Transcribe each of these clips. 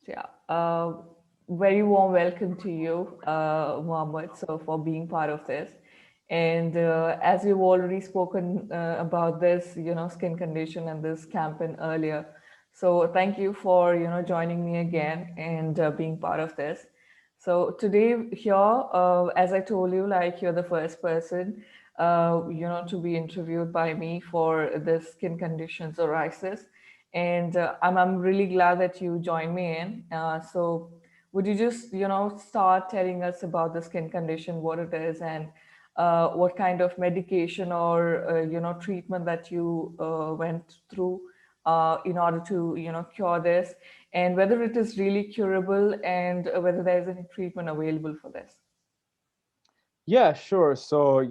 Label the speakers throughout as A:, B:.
A: Yeah, very warm welcome to you, Mohammed, so for being part of this. And as we've already spoken about this, skin condition and this campaign earlier. So thank you for, joining me again and being part of this. So today here, as I told you, like you're the first person, to be interviewed by me for this skin condition psoriasis, and I'm really glad that you joined me in. So would you just start telling us about the skin condition, what it is, and what kind of medication or treatment that you went through in order to cure this, and whether it is really curable, and whether there is any treatment available for this.
B: Yeah, sure. So,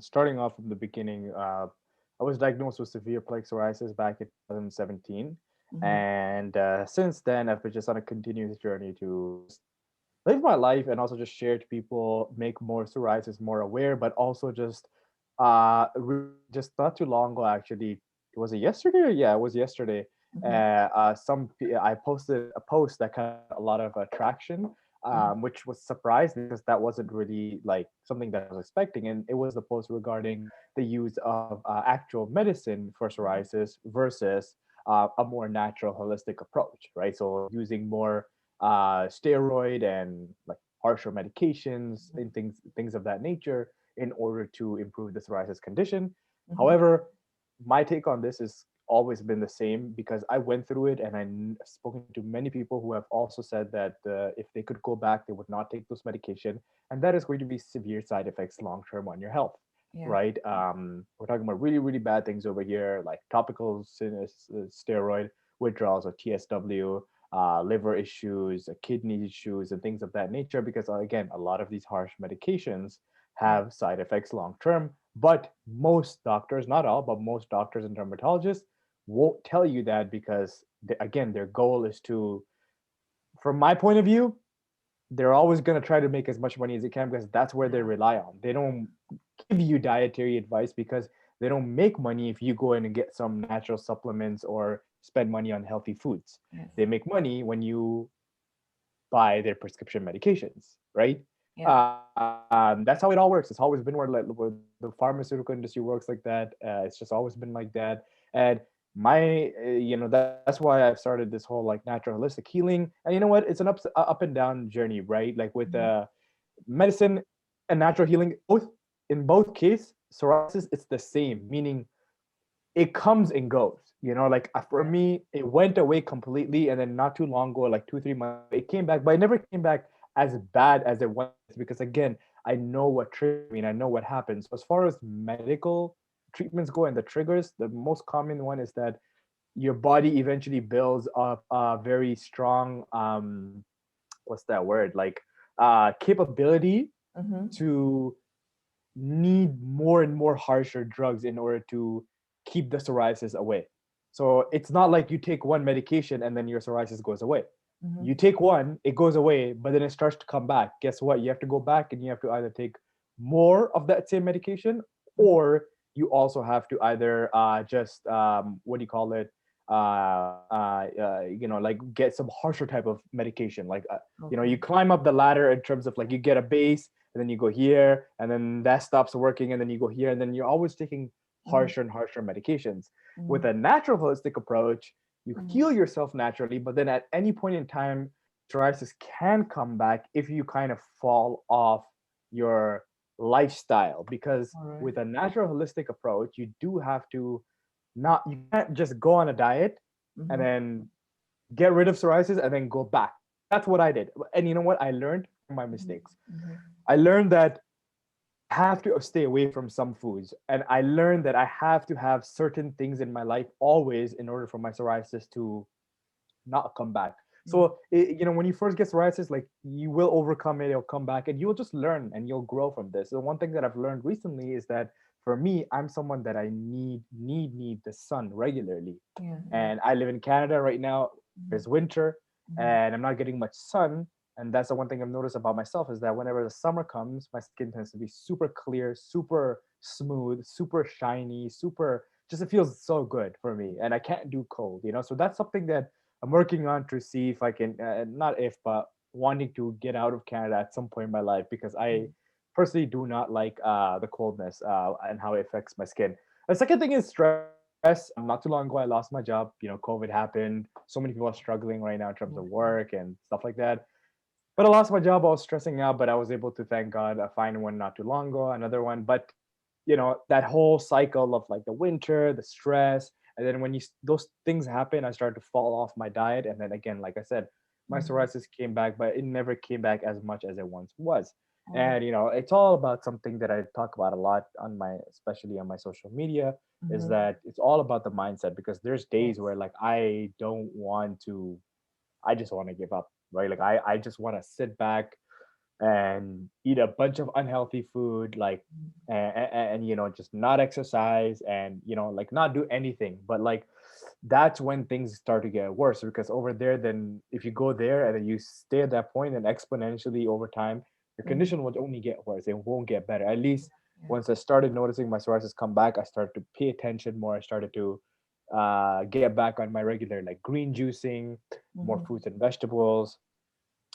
B: starting off from the beginning, I was diagnosed with severe plaque psoriasis back in 2017.
A: Hmm.
B: And since then, I've been just on a continuous journey to just live my life and also just share to people, make more psoriasis more aware, but also just not too long ago, actually, was it yesterday? Yeah, it was yesterday.
A: Hmm.
B: I posted a post that got a lot of traction, which was surprised because that wasn't really like something that I was expecting. And it was the post regarding the use of actual medicine for psoriasis versus a more natural, holistic approach, right? So using more steroid and like harsher medications and things of that nature in order to improve the psoriasis condition.
A: Hmm.
B: However, my take on this is always been the same because I went through it and I've spoken to many people who have also said that if they could go back, they would not take those medication, and that is going to be severe side effects long term on your health.
A: Yeah.
B: Right? We're talking about really, really bad things over here, like topical steroid withdrawals or TSW, liver issues, kidney issues, and things of that nature. Because again, a lot of these harsh medications
A: Yeah.
B: have side effects long term. But most doctors, not all, but most doctors and dermatologists won't tell you that because, again, their goal is to, from my point of view, they're always going to try to make as much money as they can because that's where they
A: Yeah.
B: rely on. They don't give you dietary advice because they don't make money if you go in and get some natural supplements or spend money on healthy foods.
A: Yes.
B: They make money when you buy their prescription medications, right?
A: Yeah.
B: That's how it all works. It's always been where the pharmaceutical industry works like that. It's just always been like that. And that's why I've started this whole like natural holistic healing. And you know what? It's an up and down journey, right? Like with
A: Mhm.
B: medicine and natural healing, both in both case, psoriasis, it's the same, meaning it comes and goes. Like for
A: Yeah.
B: me, it went away completely, and then not too long ago, like 2 3 months ago, it came back, but it never came back as bad as it was because again, I know what triggered me and I know what happened. So as far as medical treatments go and the triggers, the most common one is that your body eventually builds up a very strong what's that word, like capability
A: Mm-hmm.
B: to need more and more harsher drugs in order to keep the psoriasis away. So it's not like you take one medication and then your psoriasis goes away.
A: Mm-hmm.
B: You take one, it goes away, but then it starts to come back. Guess what? You have to go back and you have to either take more of that same medication,
A: Mm-hmm.
B: or you also have to either just what do you call it? Like get some harsher type of medication. Like
A: Okay.
B: you climb up the ladder in terms of like you get a base and then you go here and then that stops working and then you go here and then you're always taking
A: Mm-hmm.
B: harsher and harsher medications.
A: Mm-hmm.
B: With a natural holistic approach, you
A: Mm-hmm.
B: heal yourself naturally, but then at any point in time psoriasis can come back if you kind of fall off your lifestyle, because
A: All right.
B: with a natural holistic approach you do have to, not you can't just go on a diet and
A: Mm-hmm.
B: then get rid of psoriasis and then go back. That's what I did. And you know what? I learned from my
A: Mm-hmm.
B: mistakes.
A: Mm-hmm.
B: I learned that I have to stay away from some foods. And I learned that I have to have certain things in my life always in order for my psoriasis to not come back.
A: Yeah.
B: So, when you first get psoriasis, like you will overcome it, it'll come back, and you'll just learn and you'll grow from this. So, one thing that I've learned recently is that for me, I'm someone that I need the sun regularly.
A: Yeah. Yeah.
B: And I live in Canada right now.
A: Mm-hmm.
B: There's winter,
A: Mm-hmm.
B: and I'm not getting much sun. And that's the one thing I've noticed about myself is that whenever the summer comes, my skin tends to be super clear, super smooth, super shiny, super just it feels so good for me. And I can't do cold. So that's something that I'm working on to see if I can, not if, but wanting to get out of Canada at some point in my life because I
A: Mm.
B: personally do not like the coldness and how it affects my skin. The second thing is stress. Not too long ago, I lost my job. COVID happened. So many people are struggling right now in terms of
A: Yeah.
B: work and stuff like that. But I lost my job. I was stressing out, but I was able to, thank God, find one not too long ago, another one. But that whole cycle of like the winter, the stress, and then when those things happen, I started to fall off my diet, and then again, like I said, my
A: Mhm.
B: psoriasis came back, but it never came back as much as it once was.
A: Oh.
B: And it's all about something that I talk about a lot especially on my social media, is
A: Mhm.
B: that it's all about the mindset because there's days
A: Yes.
B: where like I just want to give up, right? Like I just want to sit back and eat a bunch of unhealthy food, like
A: Mhm.
B: and just not exercise and like not do anything. But like that's when things start to get worse because over there, then if you go there and then you stay at that point, then exponentially over time your
A: Mhm.
B: condition will only get worse. It won't get better. At least
A: Yeah.
B: once I started noticing my psoriasis come back, I started to pay attention more. I started to get back on my regular like green juicing, more
A: Mhm.
B: fruits and vegetables,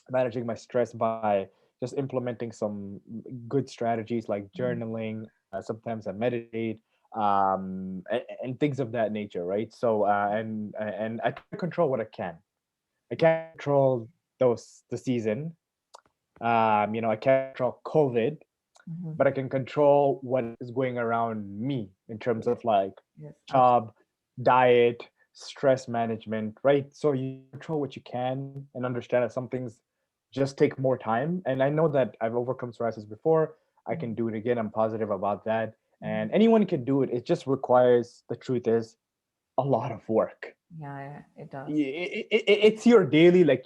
B: managing my stress by just implementing some good strategies like
A: Mhm.
B: journaling. Sometimes I meditate, and things of that nature, right? So, and I try to control what I can. I can't control the season. I can't control COVID,
A: Mhm.
B: but I can control what is going around me in terms
A: Yes.
B: of like
A: Yes. Absolutely.
B: job, diet, stress management, right? So you control what you can and understand that some things just take more time. And I know that I've overcome psoriasis before. I can
A: Mhm.
B: do it again. I'm positive about that. And
A: Mhm.
B: anyone can do it. It just requires, the truth is, a lot of work.
A: Yeah. Yeah. It does.
B: It's your daily, like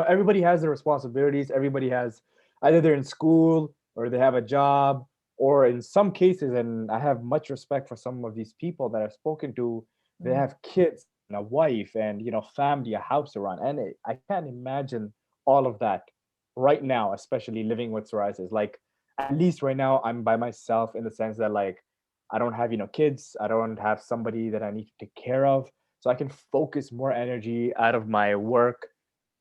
B: everybody has their responsibilities. Everybody has, either they're in school or they have a job, or in some cases, and I have much respect for some of these people that I've spoken to, they
A: Mhm.
B: have kids and a wife and family, a house to run, and I can't imagine all of that right now, especially living with psoriasis. Like, at least right now I'm by myself, in the sense that like I don't have kids, I don't have somebody that I need to take care of, so I can focus more energy out of my work,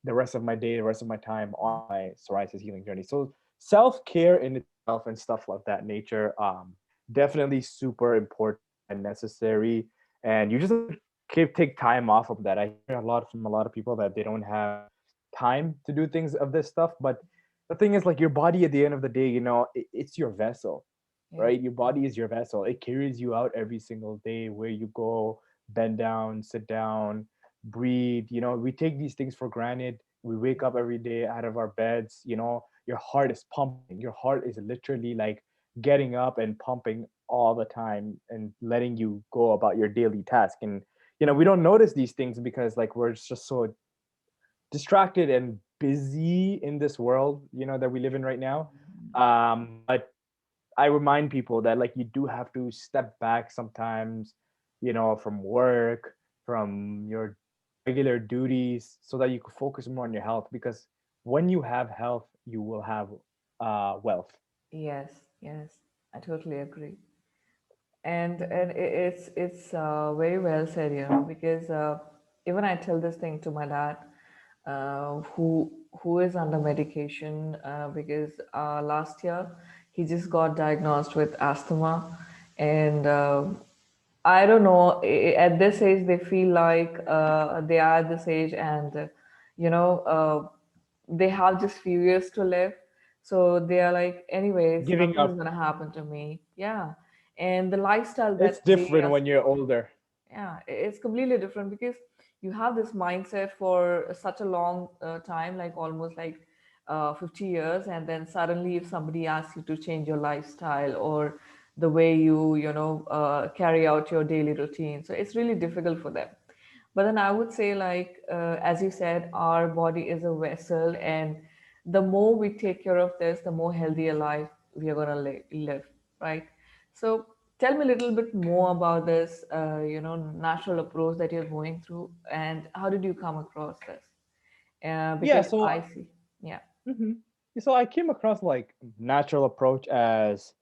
B: the rest of my day, the rest of my time on my psoriasis healing journey. So self-care in itself and stuff like that nature, definitely super important and necessary. And you just have to take time off of that. I hear a lot from a lot of people that they don't have time to do things of this stuff. But the thing is, like, your body at the end of the day, it's your vessel,
A: Yes.
B: right? Your body is your vessel. It carries you out every single day where you go, bend down, sit down, breathe. We take these things for granted. We wake up every day out of our beds, your heart is pumping. Your heart is literally like getting up and pumping all the time and letting you go about your daily task. And we don't notice these things because like we're just so distracted and busy in this world, that we live in right now.
A: Mhm.
B: But I remind people that like you do have to step back sometimes, from work, from your regular duties, so that you can focus more on your health. Because when you have health, you will have wealth.
A: Yes. Yes. I totally agree. And it's very well said, because even I tell this thing to my dad, who is under medication, because last year he just got diagnosed with asthma. And I don't know, at this age they feel like they are at this age, and you know uh, they have just few years to live. So they are like, anyways,
B: Giving
A: nothing is
B: up.
A: gonna happen to me. Yeah. And the lifestyle
B: It's
A: that they
B: different
A: are,
B: when you're older.
A: yeah, it's completely different, because you have this mindset for such a long time, like almost like 50 years, and then suddenly if somebody asks you to change your lifestyle or the way you carry out your daily routine, so it's really difficult for them. But then I would say, like, as you said, our body is a vessel, and the more we take care of this, the more healthier life we are going to live, right? So tell me a little bit more about this, natural approach that you're going through, and how did you come across this?
B: Yeah.
A: Because
B: So
A: I see, yeah.
B: mhm. So I came across like natural approach as,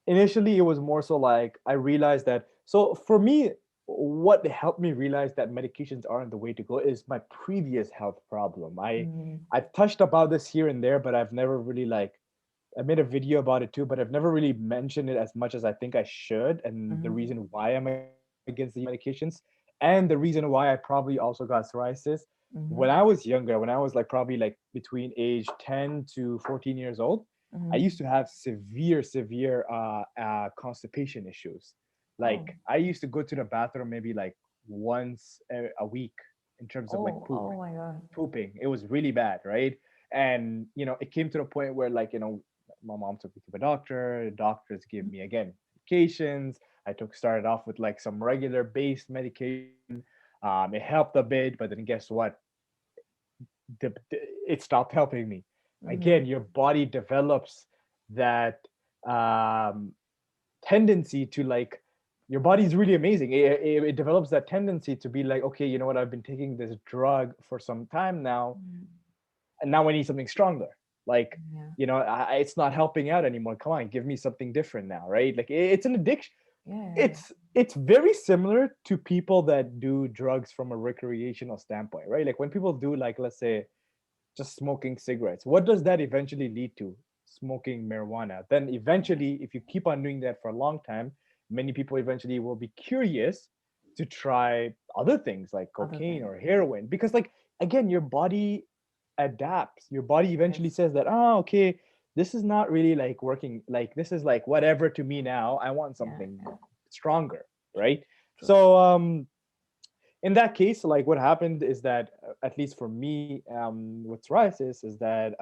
B: initially it was more so like I realized that, so for me, what helped me realize that medications aren't the way to go is my previous health problem.
A: Mm-hmm.
B: I've touched about this here and there, but I've never really like, I made a video about it too, but I've never really mentioned it as much as I think I should. And the
A: Mm-hmm.
B: reason why I'm against the medications, and the reason why I probably also got psoriasis. When
A: Mm-hmm.
B: I was younger, when I was like probably like between age 10 to 14 years old, I
A: Mm-hmm.
B: used to have severe constipation issues.
A: Oh,
B: Like I used to go to the bathroom maybe like once a week in terms of like
A: oh my God.
B: pooping. It was really bad, right? And it came to the point where like my mom took me to the doctor. The doctors gave me again medications. I took started off with like some regular based medication. It helped a bit, but then guess what? It stopped helping me.
A: Mm-hmm.
B: Again, your body develops that um, tendency to like, your body is really amazing. It develops that tendency to be like, okay, you know what? I've been taking this drug for some time now, and now I need something stronger. Like,
A: Yeah.
B: it's not helping out anymore. Come on, give me something different now, right? Like it's an addiction.
A: Yeah. Yeah.
B: It's very similar to people that do drugs from a recreational standpoint, right? Like when people do like, let's say, just smoking cigarettes, what does that eventually lead to? Smoking marijuana. Then eventually, if you keep on doing that for a long time, many people eventually will be curious to try other things like
A: Other
B: cocaine
A: things.
B: or heroin, because like, again, your body adapts. Your body eventually
A: Yes.
B: says that, oh, okay, this is not really like working, like this is like whatever to me now. I want
A: Yeah.
B: something
A: Yeah.
B: stronger, right?
A: True.
B: So in that case, like what happened is that, at least for me, with psoriasis, is that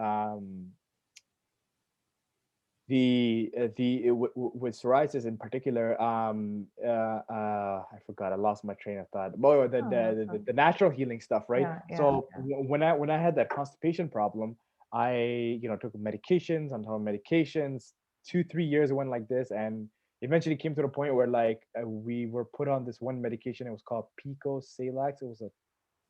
B: with psoriasis in particular, I forgot, I lost my train of thought. But
A: Oh, that's fun.
B: the natural healing stuff, right?
A: Yeah. Yeah.
B: So
A: Yeah.
B: when I had that constipation problem, I took medications on top of medications. 2 3 years went like this, and eventually came to the point where like we were put on this one medication. It was called Pico Salax. It was a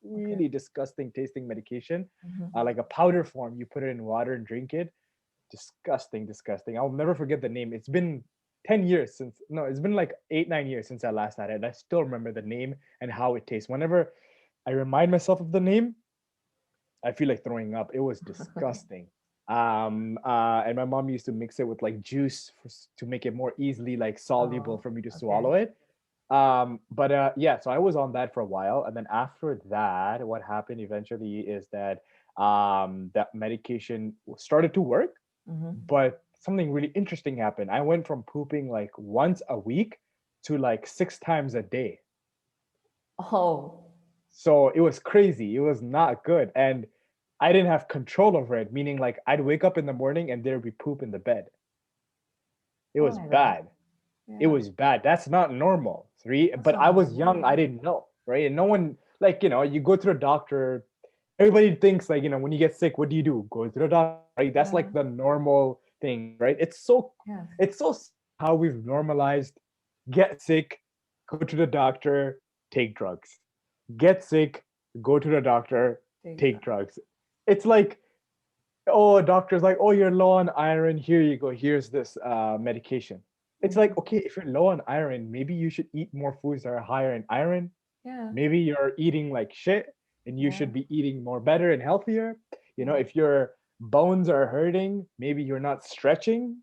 A: Okay.
B: really disgusting tasting medication,
A: Mm-hmm.
B: like a powder form. You put it in water and drink it. Disgusting. I'll never forget the name. It's been 10 years since, no, it's been like 8 9 years since I last had it, and I still remember the name and how it tastes. Whenever I remind myself of the name, I feel like throwing up. It was disgusting. And my mom used to mix it with like juice to make it more easily like soluble
A: Oh,
B: for me to
A: okay.
B: swallow it. But yeah, so I was on that for a while, and then after that, what happened eventually is that that medication started to work,
A: Mm-hmm.
B: but something really interesting happened. I went from pooping like once a week to like 6 times a day.
A: Oh,
B: So it was crazy. It was not good. And I didn't have control over it, meaning like I'd wake up in the morning and there'd be poop in the bed. It
A: oh
B: was
A: my God.
B: bad. It
A: Yeah.
B: was bad. That's not normal. Three,
A: That's
B: but
A: not
B: I was
A: normal.
B: young. I didn't know, right? And no one, like, you go to the doctor. Everybody thinks like, when you get sick, what do? Go to the doctor, right? That's
A: Yeah.
B: like the normal thing, right?
A: Yes.
B: It's so how we've normalized get sick, go to the doctor, take drugs. Get sick, go to the doctor,
A: Take
B: take
A: that.
B: drugs. It's like, oh, doctor's like, oh, you're low on iron. Here you go. Here's this medication. It's
A: Mm-hmm.
B: like, okay, if you're low on iron, maybe you should eat more foods that are higher in iron.
A: Yeah.
B: Maybe you're eating like shit, and you
A: Yeah.
B: should be eating more better and healthier.
A: Yeah.
B: If your bones are hurting, maybe you're not stretching.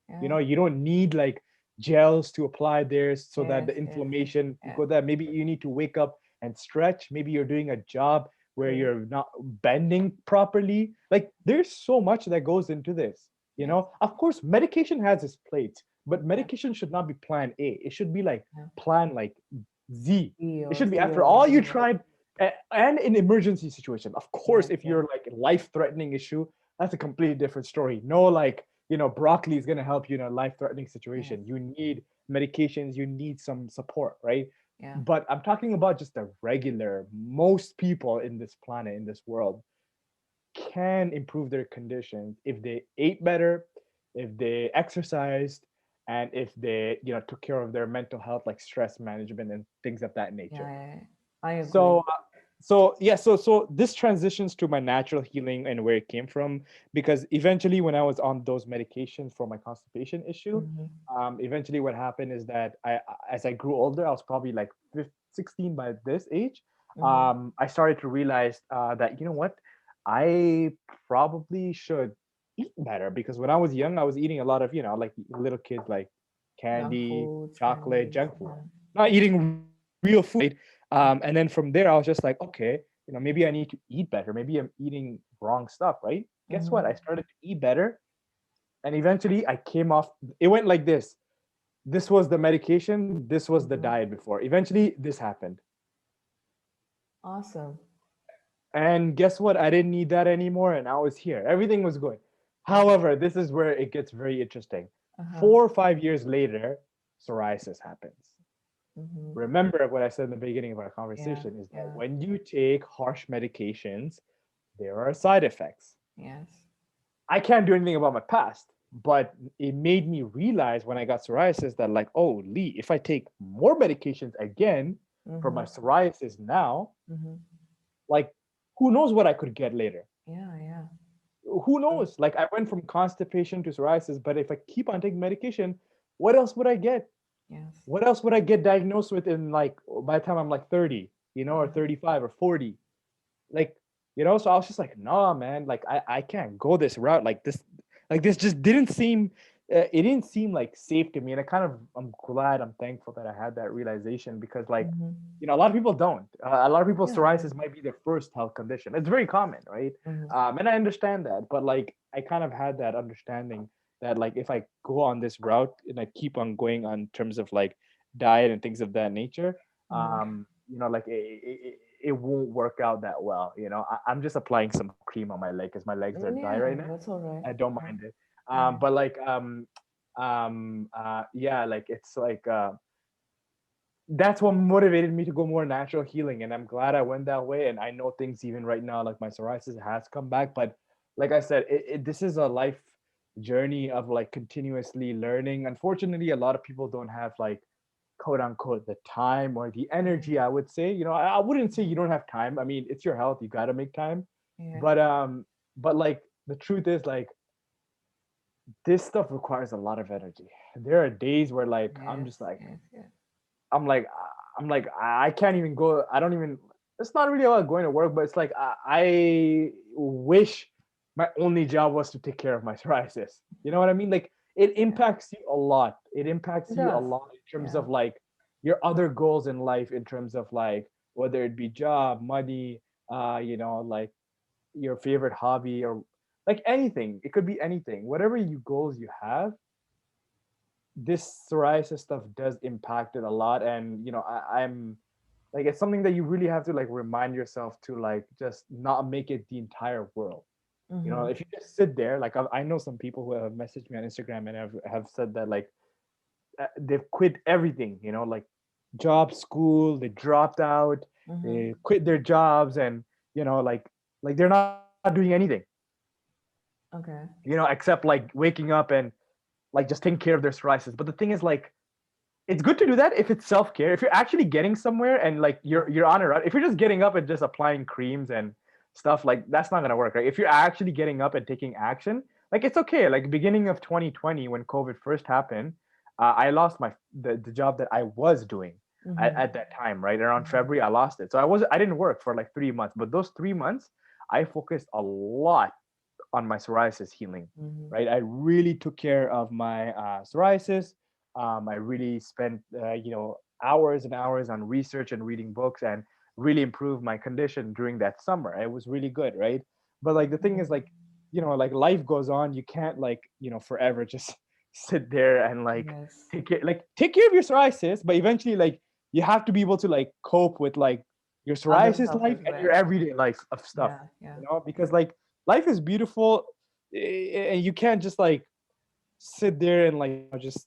A: Yeah.
B: You don't need like gels to apply there so that
A: Yes.
B: the
A: Yes.
B: inflammation
A: Yeah.
B: go there. Maybe you need to wake up and stretch. Maybe you're doing a job where
A: True.
B: you're not bending properly. Like there's so much that goes into this.
A: Yes.
B: Of course, medication has its place, but
A: Yeah.
B: medication should not be plan A. It should be like
A: Yeah.
B: plan like Z.
A: E
B: It
A: or
B: should be
A: C
B: after
A: or
B: all you
A: whatever.
B: tried, and in emergency situation. Of course,
A: Yes.
B: if
A: Yes.
B: you're like life-threatening issue, that's a completely different story. No, like, broccoli is going to help you in a life-threatening
A: Yes.
B: situation. You need medications, you need some support, right?
A: Yeah.
B: But I'm talking about just the regular, most people in this planet, in this world, can improve their conditions if they ate better, if they exercised, and if they, took care of their mental health, like stress management and things of that
A: Yeah.
B: nature.
A: Yeah. I
B: So,
A: agree.
B: yeah, so this transitions to my natural healing and where it came from, because eventually when I was on those medications for my constipation issue,
A: Mm-hmm.
B: eventually what happened is that as I grew older, I was probably like 16 by this age,
A: Mm-hmm.
B: I started to realize that, you know what, I probably should eat better, because when I was young, I was eating a lot of, like little kids, like
A: Junk
B: candy,
A: foods,
B: chocolate,
A: candies.
B: junk food,
A: Yeah.
B: not eating real food, right?
A: Mm-hmm.
B: And then from there, I was just like, okay, maybe I need to eat better. Maybe I'm eating wrong stuff, right? Guess what? I started to eat better, and eventually I came off. It went like this. This was the medication. This was the
A: Mm-hmm.
B: diet before. Eventually, this happened.
A: Awesome.
B: And guess what? I didn't need that anymore, and I was here. Everything was good. However, this is where it gets very interesting.
A: Uh-huh.
B: 4 or 5 years later, psoriasis happens.
A: Mm-hmm.
B: Remember what I said in the beginning of our
A: Yeah.
B: conversation is that
A: Yeah.
B: when you take harsh medications, there are side effects.
A: Yes.
B: I can't do anything about my past, but it made me realize when I got psoriasis that, like, oh, Lee, if I take more medications again for
A: Mm-hmm.
B: my psoriasis now,
A: Mm-hmm.
B: like, who knows what I could get later?
A: Yeah. Yeah.
B: Who
A: True.
B: knows? Like, I went from constipation to psoriasis, but if I keep on taking medication, what else would I get?
A: Yes.
B: What else would I get diagnosed with in, like, by the time I'm like 30, or
A: Mm-hmm.
B: 35 or 40? Like, so I was just like, nah, man, like, I can't go this route. Like this just didn't seem, it didn't seem like safe to me. And I'm glad, I'm thankful that I had that realization, because, like,
A: Mm-hmm.
B: a lot of people don't. A lot of people,
A: Yeah. Yeah.
B: psoriasis might be their first health condition. It's very common, right?
A: Mm-hmm.
B: And I understand that, but, like, I kind of had that understanding that, like, if I go on this route and I keep on going on terms of, like, diet and things of that nature,
A: Mm-hmm.
B: like, it won't work out that well. I'm just applying some cream on my leg because my legs are dry right
A: Yeah.
B: now.
A: That's all right.
B: I don't
A: Yeah.
B: mind it.
A: Yeah.
B: But, like, yeah, like, it's like, that's what motivated me to go more natural healing, and I'm glad I went that way. And I know things, even right now, like, my psoriasis has come back, but, like I said, this is a life journey of, like, continuously learning. Unfortunately, a lot of people don't have, like, quote unquote, the time or the
A: Mm-hmm.
B: energy, I would say. I wouldn't say you don't have time. I mean, it's your health, you got to make time.
A: Yeah.
B: But like, the truth is, like, this stuff requires a lot of energy. There are days where, like, I'm
A: Yes.
B: just like,
A: Yes. Yes.
B: I'm like, I can't even go. I don't even. It's not really about going to work, but it's like, I wish my only job was to take care of my psoriasis. You know what I mean? Like, it
A: Yeah.
B: impacts you a lot. It
A: It
B: impacts you a
A: does.
B: lot in terms
A: Yeah.
B: of, like, your other goals in life, in terms of, like, whether it be job, money, like, your favorite hobby, or, like, anything. It could be anything. Whatever you goals you have, this psoriasis stuff does impact it a lot. And, I'm like, it's something that you really have to, like, remind yourself to, like, just not make it the entire world.
A: Mm-hmm.
B: If you just sit there, like, I know some people who have messaged me on Instagram and have said that, like, they've quit everything, like, job, school, they dropped out,
A: Mm-hmm.
B: they quit their jobs, and, like they're not doing anything,
A: Okay.
B: except, like, waking up and, like, just taking care of their psoriasis. But the thing is, like, it's good to do that if it's self-care, if you're actually getting somewhere, and, like,
A: Yeah.
B: you're on a route. If you're just getting up and just applying creams and stuff, like, that's not going to work, right? If you're actually getting up and taking action, like, it's okay. Like, beginning of 2020, when COVID first happened, I lost the job that I was doing
A: Mm-hmm.
B: at that time, right around
A: Mm-hmm.
B: February. I lost it, so I didn't work for like 3 months, but those 3 months I focused a lot on my psoriasis healing,
A: Mm-hmm.
B: right? I really took care of my psoriasis. I really spent, hours and hours on research and reading books, and really improved my condition during that summer. It was really good, right? But, like, the thing is, like, like, life goes on. You can't, like, forever just sit there and, like,
A: Yes.
B: take care of your psoriasis, but eventually, like, you have to be able to, like, cope with, like, your
A: Other
B: psoriasis
A: stuff
B: life
A: as
B: and your
A: well.
B: everyday life of stuff,
A: Yeah. Yeah.
B: because, like, life is beautiful, and you can't just, like, sit there and, like, just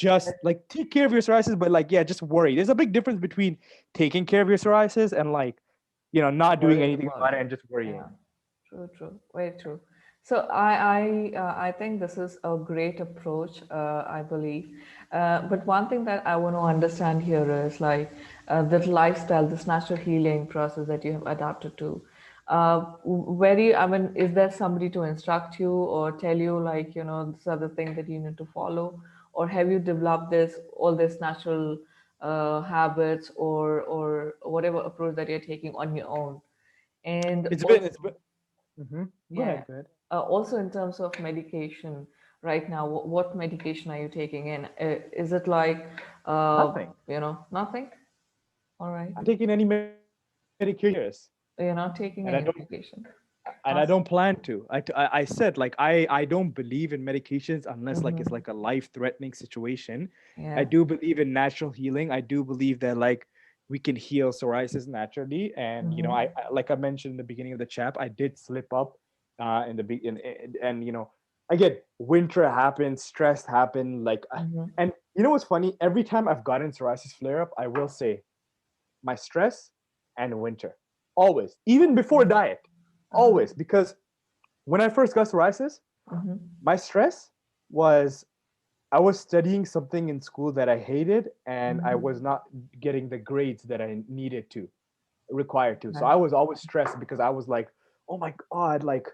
A: But
B: like take care of your psoriasis, but, like, yeah, just worry. There's a big difference between taking care of your psoriasis and, like, not doing
A: worrying
B: anything
A: about
B: about it
A: it.
B: and just worrying.
A: Yeah. True, true, very true. So I think this is a great approach. I believe, but one thing that I want to understand here is like that lifestyle, this natural healing process that you have adapted to. Where you, I mean, is there somebody to instruct you or tell you like these are the things that you need to follow, or have you developed this all this natural habits or whatever approach that you're taking on your own. And
B: It's been,
A: also,
B: it's been. Hmm. Go
A: yeah,
B: ahead, go ahead.
A: also in terms of medication, right now, what medication are you taking in? Is it like,
B: Nothing.
A: nothing? All right.
B: I'm taking any medication for years,
A: You're not taking
B: and I
A: any
B: don't
A: medication.
B: and I
A: Awesome.
B: don't plan to. I said like I don't believe in medications unless like it's
A: Mm-hmm.
B: like a life threatening situation. I
A: Yeah.
B: do believe in natural healing. I do believe that like we can heal psoriasis naturally. And you know,
A: Mm-hmm.
B: I like I mentioned in the beginning of the chat, I did slip up in the and you know, again, winter happened, stress happened,
A: Mm-hmm.
B: and you know what's funny? Every time I've gotten psoriasis flare up, I will say my stress and winter. Always. Even before diet.
A: Uh-huh.
B: Always. Because when I first got psoriasis,
A: Mm-hmm.
B: my stress was I was studying something in school that I hated and I
A: Mm-hmm.
B: was not getting the grades that I needed to, required to. So
A: Yeah.
B: I was always stressed because I was like, oh my God, like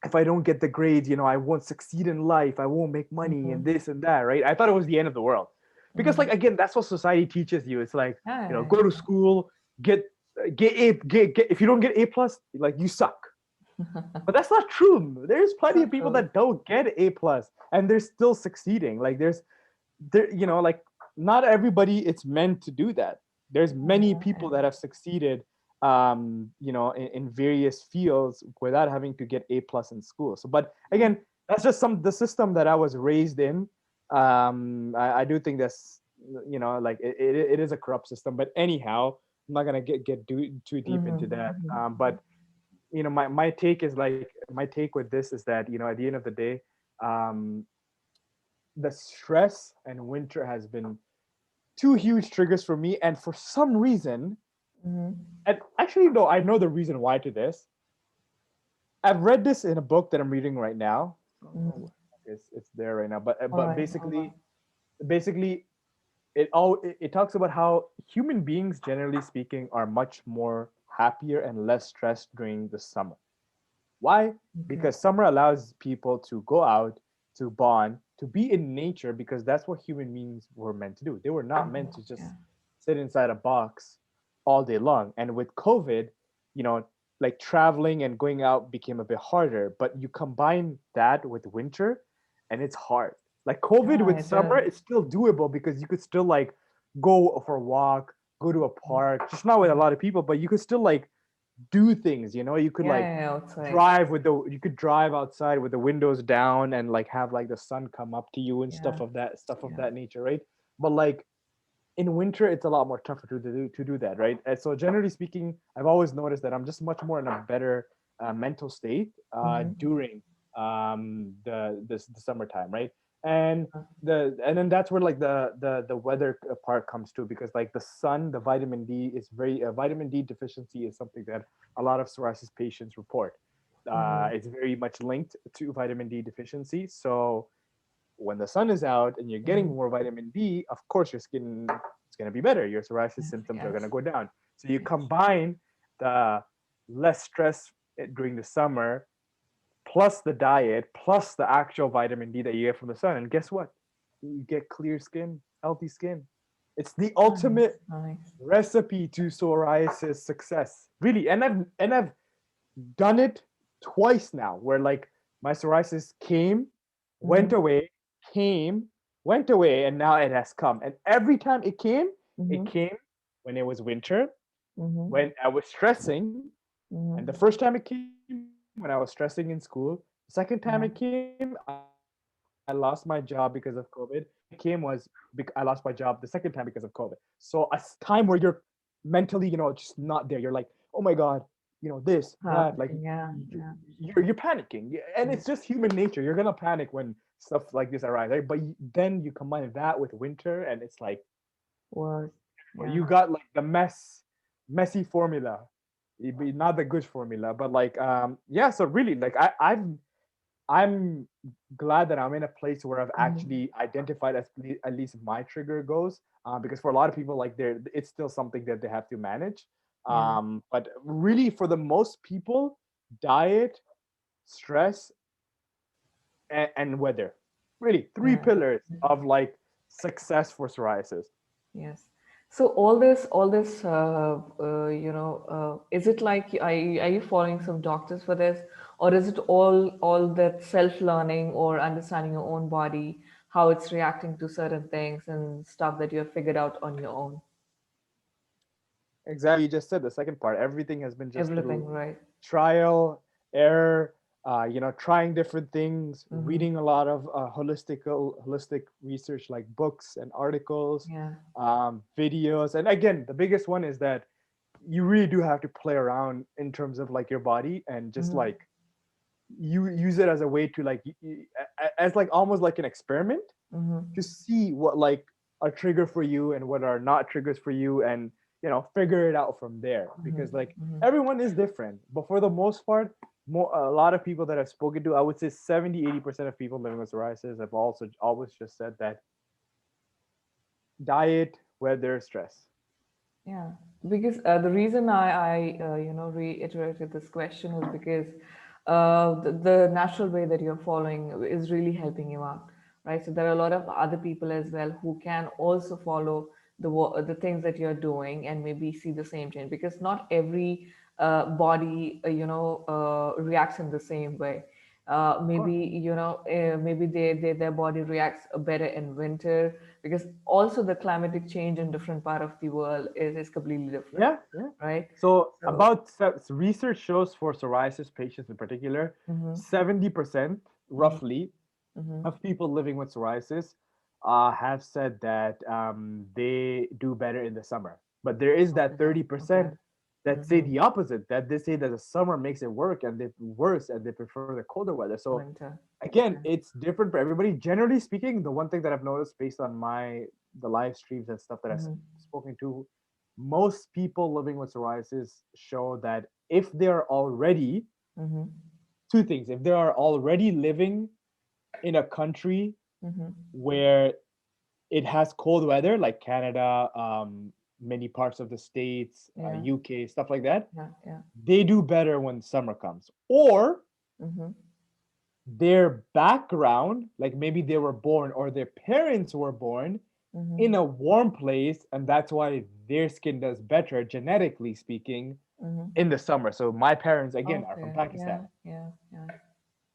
B: if I don't get the grades, you know, I won't succeed in life. I won't make money and
A: Mm-hmm.
B: this and that, right? I thought it was the end of the world. Because
A: Mm-hmm.
B: like again, that's what society teaches you. It's like,
A: Yeah,
B: you know,
A: yeah,
B: go to school, get get if you don't get A plus, like you suck. But that's not true. There's plenty
A: so
B: of people
A: true.
B: that don't get A plus and they're still succeeding. Like there, you know, like not everybody it's meant to do that. There's many
A: Yeah, yeah,
B: people that have succeeded you know, in various fields without having to get A plus in school. So but
A: yeah.
B: again, that's just some the system that I was raised in. I do think that's, you know, like it is a corrupt system. But anyhow, I'm not gonna get too deep into
A: Mm-hmm.
B: that.
A: Mm-hmm.
B: But you know, my take is like my take with this is that, you know, at the end of the day, um, the stress and winter has been two huge triggers for me. And for some reason,
A: Mm-hmm.
B: and actually, no, I know the reason why to this. I've read this in a book that I'm reading right now. I don't know,
A: Mm-hmm.
B: it's there right now, but
A: All
B: but
A: right.
B: basically it talks about how human beings, generally speaking, are much more happier and less stressed during the summer. Why?
A: Okay.
B: Because summer allows people to go out, to bond, to be in nature, because that's what human beings were meant to do. They were not meant to
A: Yeah.
B: just sit inside a box all day long. And with COVID, you know, like traveling and going out became a bit harder, but you combine that with winter and it's hard. Like COVID
A: Yeah,
B: with
A: it
B: summer,
A: does.
B: it's still doable because you could still like go for a walk, go to a park, just not with a lot of people, but you could still like do things, you know, you could
A: Yeah,
B: like
A: yeah, outside.
B: drive with the you could drive outside with the windows down and like have like the sun come up to you and
A: Yeah.
B: stuff of
A: Yeah.
B: that nature, right? But like in winter it's a lot more tougher to do that, right? And so generally speaking, I've always noticed that I'm just much more in a better mental state
A: Mm-hmm.
B: during the summertime, right? And and then that's where like the weather part comes to, because like the sun, the vitamin D is very vitamin D deficiency is something that a lot of psoriasis patients report.
A: Mm-hmm.
B: It's very much linked to vitamin D deficiency. So when the sun is out and you're getting
A: Mm-hmm.
B: more vitamin D, of course your skin is going to be better. Your psoriasis
A: Yes,
B: symptoms are going to
A: yes,
B: go down. So you
A: yes.
B: combine the less stress during the summer plus the diet plus the actual vitamin D that you get from the sun, and guess what? You get clear skin, healthy skin. It's the
A: Nice,
B: ultimate
A: nice.
B: recipe to psoriasis success, really. And I've done it twice now, where like my psoriasis came, went
A: Mm-hmm.
B: away, came, went away, and now it has come. And every time it
A: Mm-hmm.
B: came when it was winter,
A: Mm-hmm.
B: when I was stressing. And the
A: Mm-hmm.
B: first time it came when I was stressing in school. The second time it came,
A: Yeah.
B: I lost my job because of COVID. And the third time it came was I lost my job the second time because of COVID. So a time where you're mentally, you know, just not there. You're like, oh my God, you know, this, that, like
A: Happening. Yeah, yeah.
B: you're panicking. And
A: Yeah.
B: it's just human nature. You're gonna panic when stuff like this arrives, right? But then you combine that with winter, and it's like
A: Was. Yeah.
B: you got like the messy formula. Not the good formula, but like yeah. So really, like I'm glad that I'm in a place where I've
A: Mm-hmm.
B: actually identified at least my trigger goes, because for a lot of people, like it's still something that they have to manage.
A: Yeah.
B: But really, for the most people, diet, stress, and weather, really three
A: Yeah.
B: pillars of like success for psoriasis.
A: Yes. So all this, is it like are you following some doctors for this, or is it all that self-learning or understanding your own body, how it's reacting to certain things and stuff that you have figured out on your own?
B: Exactly, you just said the second part. Everything has been just
A: Everything,
B: through
A: right?
B: trial, error, trying different things,
A: Mm-hmm.
B: reading a lot of holistic research like books and articles,
A: Yeah.
B: videos. And again, the biggest one is that you really do have to play around in terms of like your body and just
A: Mm-hmm.
B: like you use it as a way to like as like almost like an experiment
A: Mm-hmm.
B: to see what like are trigger for you and what are not triggers for you, and figure it out from there, because like
A: Mm-hmm.
B: everyone is different, but for the most part, a lot of people that I've spoken to, I would say 70-80% of people living with psoriasis have also always just said that diet, weather, stress.
A: Yeah, because the reason I reiterated this question was because the natural way that you're following is really helping you out, right? So there are a lot of other people as well who can also follow the things that you're doing and maybe see the same change, because not every body reacts in the same way.
B: Of course.
A: Maybe their body reacts better in winter, because also the climatic change in different part of the world is completely different,
B: Yeah, yeah.
A: right?
B: So
A: So
B: about research shows for psoriasis patients in particular,
A: mm-hmm,
B: 70%
A: mm-hmm,
B: roughly
A: mm-hmm,
B: of people living with psoriasis have said that they do better in the summer. But there is that
A: okay, okay,
B: 30% that say
A: mm-hmm,
B: the opposite, that they say that the summer makes it work and they worse and they prefer the colder weather. So
A: winter,
B: again,
A: okay,
B: it's different for everybody. Generally speaking, the one thing that I've noticed based on the live streams and stuff that I've
A: mm-hmm,
B: spoken to, most people living with psoriasis show that if they're already
A: mm-hmm,
B: two things, if they are already living in a country
A: mm-hmm,
B: where it has cold weather, like Canada, many parts of the States,
A: yeah,
B: UK, stuff like that,
A: yeah, yeah,
B: they do better when summer comes. Or
A: mm-hmm,
B: their background, like maybe they were born or their parents were born
A: mm-hmm,
B: in a warm place, and that's why their skin does better, genetically speaking,
A: mm-hmm.
B: in the summer. So my parents, again, are from
A: Okay,
B: Pakistan.
A: yeah, yeah, yeah,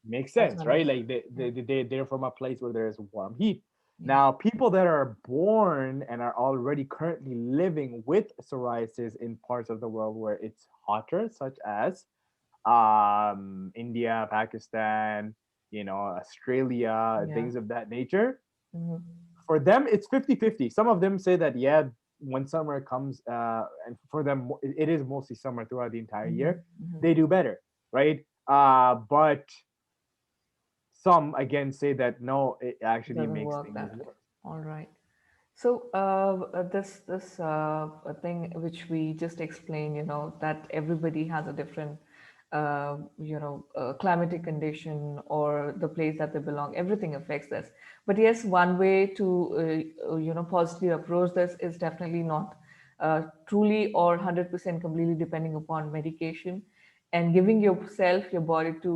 B: Makes
A: that's
B: sense, right?
A: understood.
B: Like
A: Yeah,
B: they're from a place where there's warm heat.
A: yeah,
B: Now, people that are born and are already currently living with psoriasis in parts of the world where it's hotter, such as India, Pakistan, Australia,
A: yeah,
B: things of that nature,
A: mm-hmm,
B: for them it's 50-50. Some of them say that, yeah, when summer comes, and for them it is mostly summer throughout the entire
A: mm-hmm,
B: year,
A: mm-hmm.
B: they do better, right? But some again say that no, it actually
A: Doesn't
B: makes
A: work
B: things
A: that way.
B: worse.
A: All right. So this thing which we just explained, that everybody has a different, climatic condition or the place that they belong. Everything affects this. But yes, one way to positively approach this is definitely not truly or 100% completely depending upon medication, and giving yourself, your body to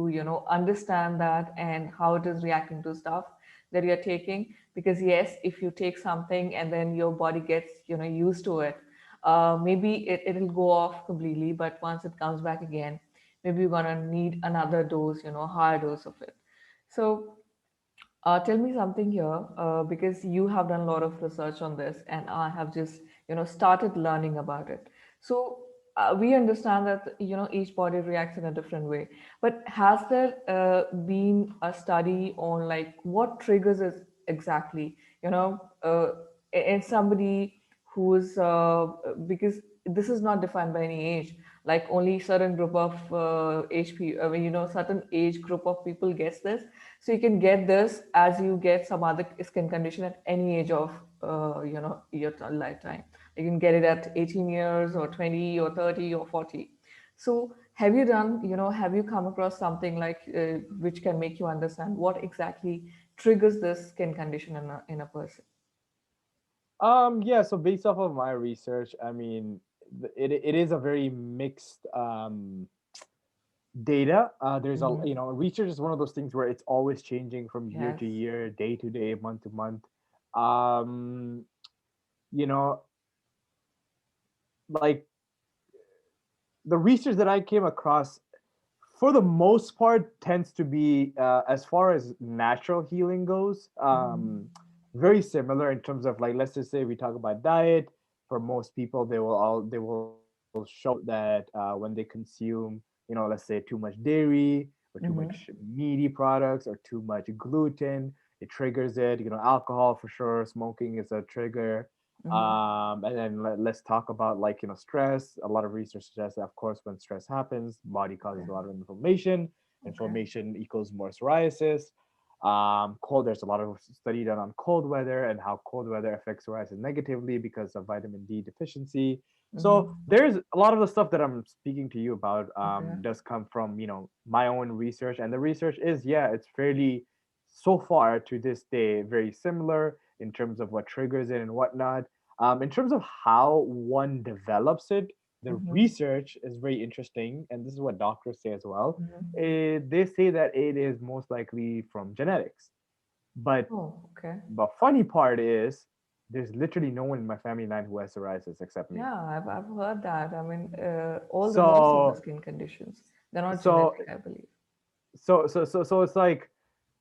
A: understand that and how it is reacting to stuff that you're taking. Because yes, if you take something and then your body gets used to it, maybe it'll go off completely, but once it comes back again, maybe you're gonna need another dose, higher dose of it. So tell me something here, because you have done a lot of research on this, and I have just, started learning about it. So we understand that each body reacts in a different way. But has there been a study on like what triggers it exactly? In somebody who's because this is not defined by any age. Like only certain group of certain age group of people gets this. So you can get this as you get some other skin condition at any age of your lifetime. You can get it at 18 years or 20 or 30 or 40. So have you come across something like which can make you understand what exactly triggers this skin condition in a person?
B: Yeah, so based off of my research, I mean, it is a very mixed data. There's a,
A: Mm-hmm.
B: research is one of those things where it's always changing from year
A: Yes.
B: to year, day to day, month to month. Um, you know, like the research that I came across, for the most part, tends to be as far as natural healing goes, very similar in terms of like, let's just say we talk about diet. For most people, they will show that when they consume, let's say too much dairy or too
A: Mm-hmm.
B: much meaty products or too much gluten, it triggers it. Alcohol for sure, smoking is a trigger.
A: Mm-hmm.
B: And then let's talk about like stress. A lot of research suggests that of course when stress happens, body causes
A: Okay.
B: a lot of inflammation.
A: Okay.
B: Inflammation equals more psoriasis. Cold, there's a lot of study done on cold weather and how cold weather affects psoriasis negatively because of vitamin D deficiency.
A: Mm-hmm.
B: So there's a lot of the stuff that I'm speaking to you about
A: Okay.
B: does come from my own research, and the research is, yeah, it's fairly, so far to this day, very similar in terms of what triggers it and whatnot. In terms of how one develops it, the
A: Mm-hmm.
B: research is very interesting, and this is what doctors say as well.
A: Mm-hmm.
B: They say that it is most likely from genetics. But
A: Oh, okay.
B: the funny part is, there's literally no one in my family line who has psoriasis except me.
A: Yeah, I've heard that. I mean, most of the
B: So,
A: skin conditions, they're not
B: so,
A: genetic, I believe.
B: so it's like,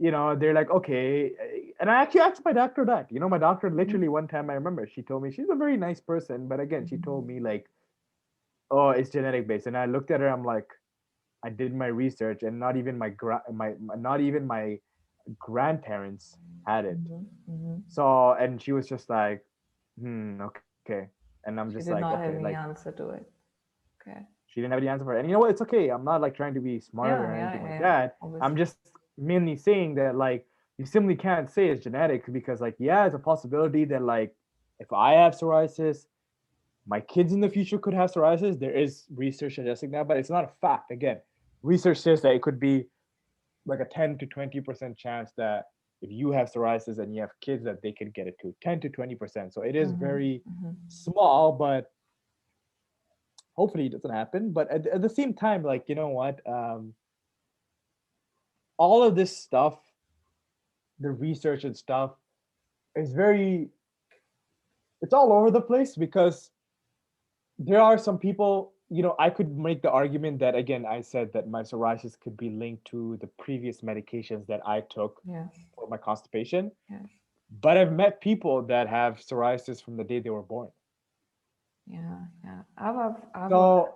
B: they're like, okay. And I actually asked my doctor that. My doctor
A: Mm-hmm.
B: literally one time, I remember she told me, she's a very nice person, but again, she
A: Mm-hmm.
B: told me like, oh, it's genetic based. And I looked at her, I'm like, I did my research, and not even not even my grandparents had it.
A: Mm-hmm. Mm-hmm.
B: So, and she was just like, okay. And I'm just
A: She
B: like,
A: did
B: okay,
A: not have
B: like,
A: any answer to it. Okay.
B: she didn't have the answer for it. And you know what? It's okay. I'm not like trying to be smart
A: Yeah,
B: or
A: yeah,
B: anything
A: yeah,
B: like
A: yeah.
B: that. I'm
A: Obviously.
B: just mainly saying that like, you simply can't say it's genetic, because like, yeah, it's a possibility that like, if I have psoriasis, my kids in the future could have psoriasis. There is research suggesting that, but it's not a fact. Again, research says that it could be like a 10 to 20% chance that if you have psoriasis and you have kids, that they could get it too. 10 to 20%. So it is
A: Mm-hmm.
B: very
A: Mm-hmm.
B: small, but hopefully it doesn't happen. But at the same time, like, you know what? All of this stuff, the research and stuff, is very, it's all over the place, because there are some people, I could make the argument that, again, I said that my psoriasis could be linked to the previous medications that I took
A: Yes.
B: for my constipation.
A: Yes.
B: But I've met people that have psoriasis from the day they were born.
A: Yeah. Yeah. I've heard
B: So,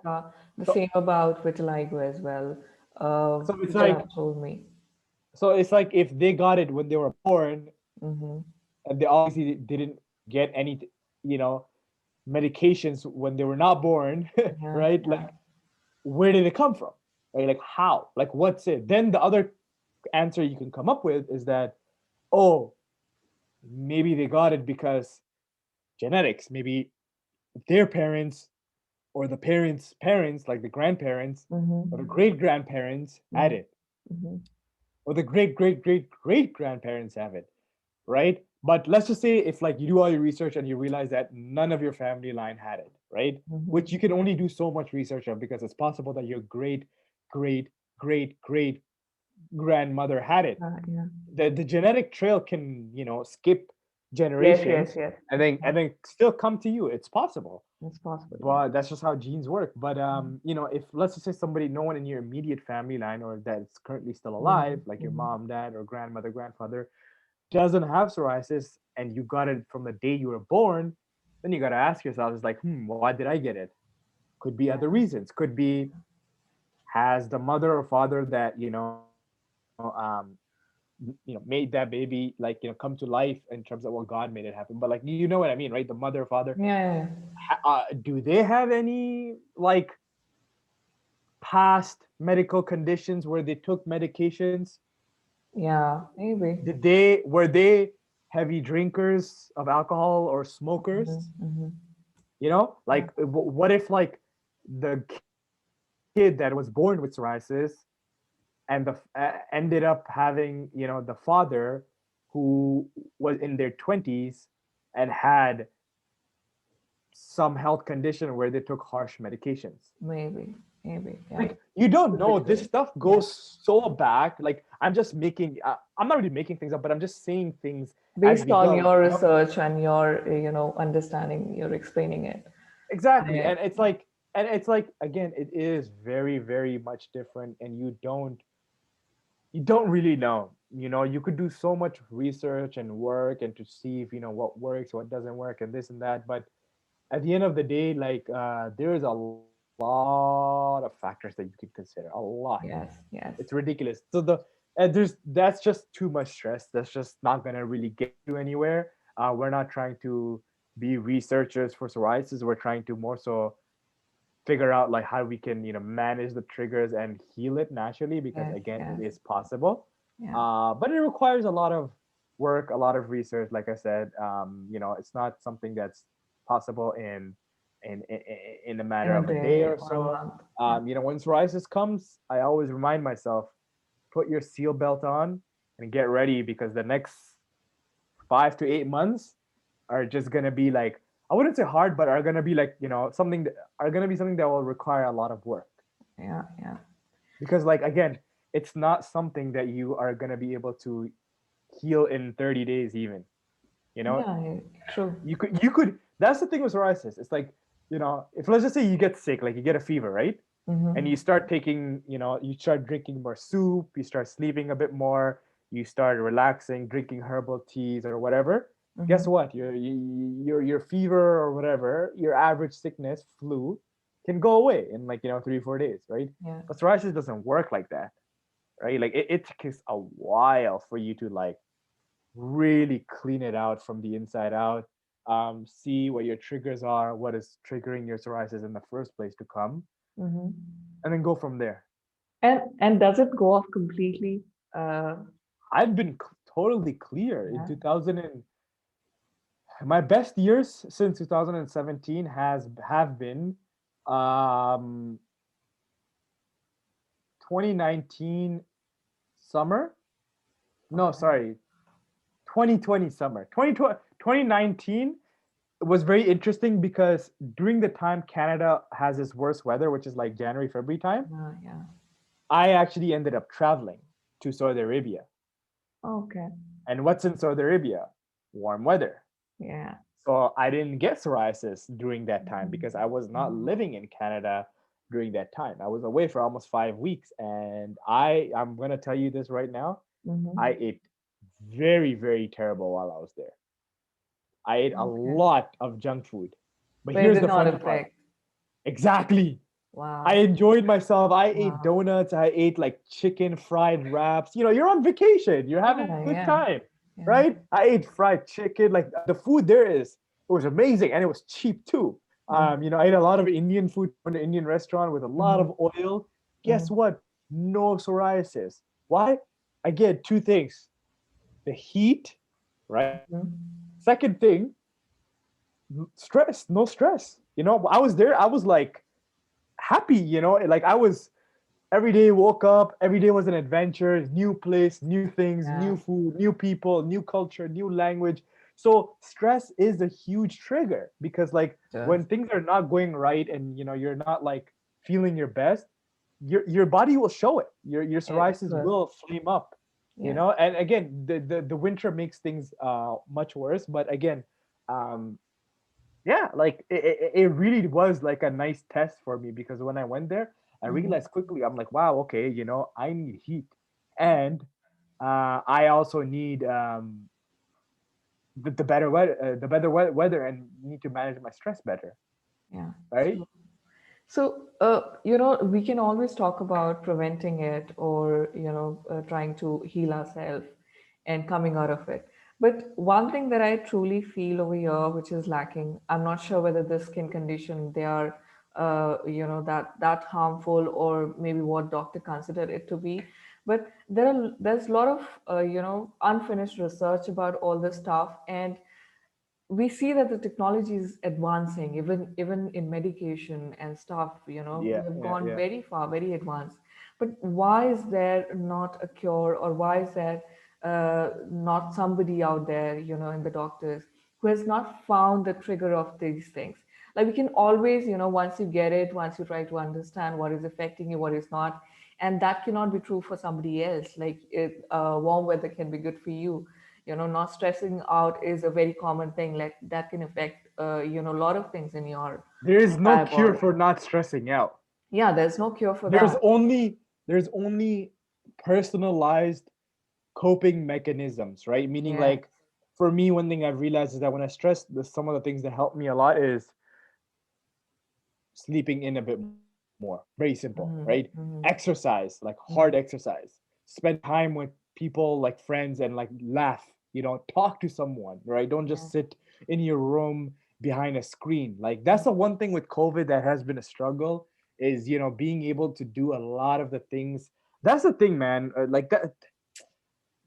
A: the
B: so,
A: same about vitiligo as well.
B: so it's
A: People
B: like,
A: have told me.
B: if they got it when they were born,
A: Mm-hmm.
B: and they obviously didn't get any, you know, medications when they were not born,
A: Yeah.
B: right?
A: Yeah.
B: Like, where did it come from? Right? Like, how? Like, what's it? Then the other answer you can come up with is that, oh, maybe they got it because genetics. Maybe their parents, or the parents, like the grandparents or the
A: Mm-hmm.
B: great grandparents, had it,
A: Mm-hmm.
B: or the great grandparents have it, right? But let's just say if like you do all your research and you realize that none of your family line had it, right?
A: Mm-hmm.
B: Which you can only do so much research of, because it's possible that your great great grandmother had it.
A: Yeah.
B: The genetic trail can, skip
A: Yes. Yes.
B: generations,
A: Yes.
B: and then still come to you. It's possible.
A: It's possible. Yeah.
B: But that's just how genes work. But if, let's just say, somebody, no one in your immediate family line or that's currently still alive, like your
A: Mm-hmm.
B: mom, dad, or grandmother, grandfather, doesn't have psoriasis, and you got it from the day you were born, then you got to ask yourself, it's like, why did I get it? Could be other reasons. Could be, has the mother or father that made that baby, like, come to life, in terms of what God made it happen. But like, you know what I mean, right? The mother or father,
A: Yeah. Yeah.
B: do they have any like past medical conditions where they took medications?
A: Yeah, maybe.
B: Were they heavy drinkers of alcohol or smokers?
A: Mm-hmm. Yeah.
B: Like, what if like the kid that was born with psoriasis and ended up having, the father who was in their 20s and had some health condition where they took harsh medications.
A: Maybe. Maybe. Yeah.
B: Like, you don't
A: Could be
B: know, this
A: true.
B: stuff
A: Yeah.
B: goes so back. Like, I'm not really making things up, but I'm just saying things as
A: Based
B: we
A: on
B: go,
A: your research and your, understanding, you're explaining it.
B: Exactly.
A: Yeah.
B: And it's like, again, it is very, very much different, and you don't really know. You know, you could do so much research and work and to see if, what works, what doesn't work, and this and that. But at the end of the day, like, there is a lot of factors that you could consider. A lot.
A: Yes, yes,
B: It's ridiculous. So that's just too much stress. That's just not gonna really get you anywhere. We're not trying to be researchers for psoriasis. We're trying to more so figure out like how we can manage the triggers and heal it naturally, because
A: yes,
B: again, it
A: yes.
B: is possible.
A: Yeah.
B: But it requires a lot of work, a lot of research. Like I said, it's not something that's possible in a
A: In
B: matter
A: a
B: of a day
A: day
B: or
A: or a
B: so.
A: month. Yeah.
B: When psoriasis comes, I always remind myself, put your seal belt on and get ready, because the next 5 to 8 months are just gonna be like, I wouldn't say hard, but are gonna be like, something that are gonna be something that will require a lot of work.
A: Yeah. Yeah.
B: Because like, again, it's not something that you are gonna be able to heal in 30 days even. You know,
A: Yeah. True.
B: you could that's the thing with psoriasis. It's like, if let's just say you get sick, like you get a fever, right? And
A: Mm-hmm.
B: you start taking, you start drinking more soup, you start sleeping a bit more, you start relaxing, drinking herbal teas or whatever.
A: Mm-hmm.
B: Guess what? Your fever or whatever, your average sickness, flu, can go away in like 3 4 days, right?
A: Yeah.
B: But psoriasis doesn't work like that, right? Like it takes a while for you to like really clean it out from the inside out. See what your triggers are, what is triggering your psoriasis in the first place to come,
A: Mm-hmm.
B: and then go from there.
A: And does it go off completely?
B: I've been totally clear in
A: Yeah.
B: 2000 and my best years since 2017 have been um 2019 summer. No,
A: Okay.
B: sorry, 2020 summer. 2020 2019 was very interesting because during the time Canada has its worst weather, which is like January, February time,
A: Yeah.
B: I actually ended up traveling to Saudi Arabia.
A: Okay.
B: And what's in Saudi Arabia? Warm weather.
A: Yeah.
B: So I didn't get psoriasis during that time because I was not
A: Mm-hmm.
B: living in Canada during that time. I was away for almost 5 weeks, and I'm gonna tell you this right now. I
A: Mm-hmm.
B: ate very, very terrible while I was there. I ate a
A: Okay.
B: lot of junk food. But
A: But it
B: here's
A: did
B: the
A: not
B: funny part.
A: affect.
B: Exactly. I
A: Wow.
B: enjoyed myself. I ate
A: Wow.
B: donuts. I ate like chicken fried wraps. You're on vacation. You're having a
A: Yeah.
B: good
A: Yeah.
B: time,
A: Yeah.
B: right? I ate fried chicken. Like the food there it was amazing, and it was cheap too. I ate a lot of Indian food from an Indian restaurant with a lot
A: Mm-hmm.
B: of oil. Guess
A: Mm-hmm.
B: what? No psoriasis. Why? Again, two things: the heat, right? Second thing, stress. No stress. I was there. I was like happy. Like I was every day. Woke up. Every day was an adventure. New place, new things,
A: Yeah.
B: new food, new people, new culture, new language. So stress is a huge trigger, because like
A: Just.
B: when things are not going right and you're not like feeling your best, your body will show it. Your
A: It
B: psoriasis
A: will.
B: will flame up.
A: Yes.
B: And again, the winter makes things much worse. But again, um, yeah, like it really was like a nice test for me, because when I went there, I
A: Mm-hmm.
B: realized quickly, I'm like, wow, okay, I need heat, and I also need the better weather, weather, and need to manage my stress better,
A: Yeah.
B: right?
A: True. So, we can always talk about preventing it or, trying to heal ourselves and coming out of it. But one thing that I truly feel over here, which is lacking, I'm not sure whether this skin condition, they are, that harmful or maybe what doctor consider it to be. But there's a lot of, unfinished research about all this stuff. And we see that the technology is advancing even in medication and stuff, we
B: Yeah,
A: have
B: yeah,
A: gone
B: yeah.
A: very far, very advanced. But why is there not a cure, or why is there not somebody out there, in the doctors, who has not found the trigger of these things? Like, we can always, once you get it, once you try to understand what is affecting you, what is not, and that cannot be true for somebody else. Like, warm weather can be good for you, not stressing out is a very common thing, like that can affect a lot of things in your
B: There is
A: It's
B: no cure for
A: diabolical.
B: not stressing out.
A: Yeah, there's no cure for
B: There's
A: that.
B: only there's only personalized coping mechanisms, right? Meaning
A: Yes.
B: like for me, one thing I've realized is that when I stress, some of the things that help me a lot is sleeping in a bit more. Very simple, right?
A: Mm-hmm. Mm-hmm.
B: Exercise, like hard
A: Mm-hmm.
B: exercise. Spend time with people like friends and like laugh, talk to someone, right? Don't
A: Yeah.
B: just sit in your room behind a screen. Like that's the one thing with COVID that has been a struggle is, being able to do a lot of the things. That's the thing, man. Like that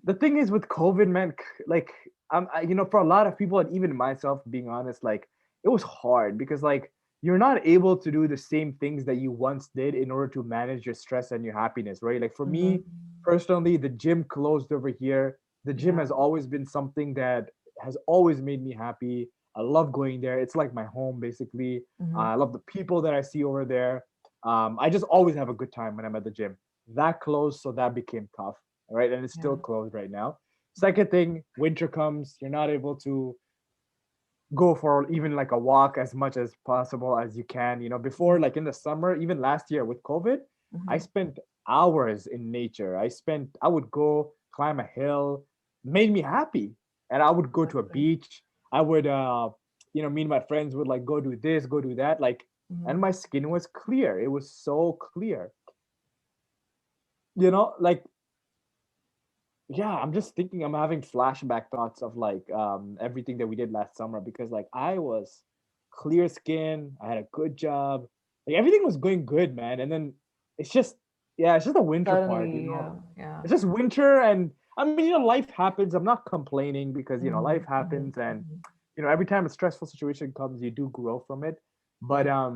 B: the thing is with COVID, man, like for a lot of people and even myself, being honest, like it was hard because like you're not able to do the same things that you once did in order to manage your stress and your happiness, right? Like for
A: Mm-hmm.
B: me personally, the gym closed over here. The gym
A: Yeah.
B: has always been something that has always made me happy. I love going there. It's like my home, basically.
A: Mm-hmm.
B: I love the people that I see over there. I just always have a good time when I'm at the gym. That closed, so that became tough, right? And it's
A: Yeah.
B: still closed right now. Second thing, winter comes, you're not able to go for even like a walk as much as possible as you can. Before, like in the summer, even last year with COVID, I
A: Mm-hmm.
B: spent hours in nature. I would go climb a hill, made me happy. And I would go
A: That's
B: to a
A: good.
B: beach. I would, me and my friends would like go do this, go do that. Like, and
A: Mm-hmm.
B: my skin was clear. It was so clear. Like yeah, I'm just thinking, I'm having flashback thoughts of like everything that we did last summer because like I was clear skin, I had a good job, like everything was going good, man. And then it's just yeah, it's just the winter part,
A: Suddenly, yeah. Yeah.
B: it's just winter. And I mean, life happens. I'm not complaining because life
A: Mm-hmm. Mm-hmm.
B: happens. And
A: Mm-hmm.
B: every time a stressful situation comes, you do grow from it. But
A: Yes.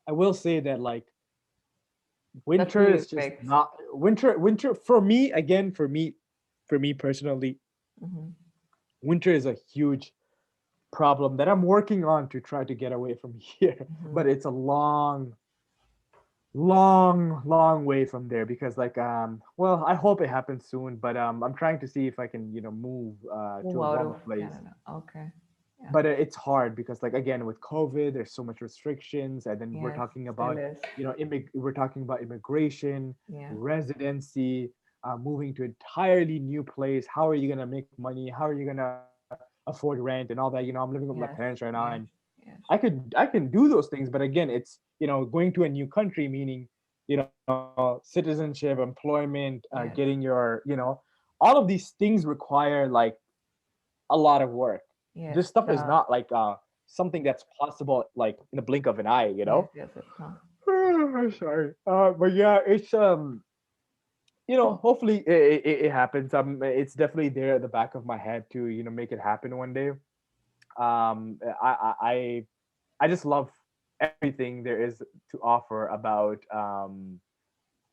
B: I will say that like
A: That
B: winter
A: really
B: is just
A: affects.
B: not winter for me, again, for me personally,
A: Mm-hmm.
B: winter is a huge problem that I'm working on to try to get away from here.
A: Mm-hmm.
B: But it's a long, long, long way from there because like well, I hope it happens soon, but I'm trying to see if I can, move to
A: Move
B: a
A: out
B: warmer
A: of
B: place.
A: Canada. Okay. Yeah.
B: But it's hard because like again with COVID there's so much restrictions, and then we're
A: Yes.
B: talking
A: Still
B: about
A: is.
B: we're talking about immigration,
A: Yeah.
B: residency, moving to an entirely new place. How are you going to make money? How are you going to afford rent and all that? I'm living with my parents
A: Yes.
B: right now, and
A: Yes. Yes.
B: I can do those things, but again it's going to a new country, meaning citizenship, employment, getting
A: Yes.
B: all of these things require like a lot of work.
A: Yes.
B: This stuff is not like something that's possible like in the blink of an eye,
A: Yes. Yes. It's not.
B: Sorry. But yeah, it's hopefully it happens. It's definitely there at the back of my head to make it happen one day. I just love everything there is to offer
A: The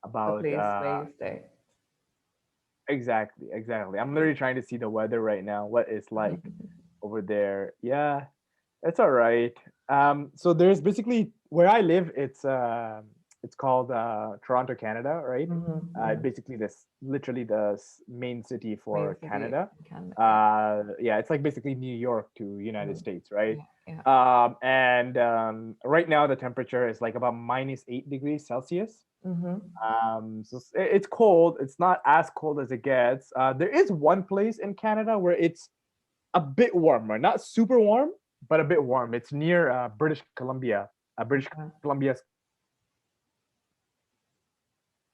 B: about
A: place where you stay.
B: exactly. I'm literally trying to see the weather right now. What it's like over there. Yeah, it's all right. So there's basically where I live. It's called Toronto, Canada, right?
A: Mm-hmm. Mm-hmm.
B: Basically, this literally the main city
A: Main
B: for
A: city
B: Canada.
A: in Canada. Yeah.
B: Yeah, it's like basically New York to United
A: Mm-hmm.
B: States, right?
A: Yeah. Yeah.
B: And right now the temperature is like about -8 degrees Celsius.
A: Mm-hmm.
B: So it's cold. It's not as cold as it gets. There is one place in Canada where it's a bit warmer, not super warm, but a bit warm. It's near British Columbia. British
A: Okay.
B: Columbia is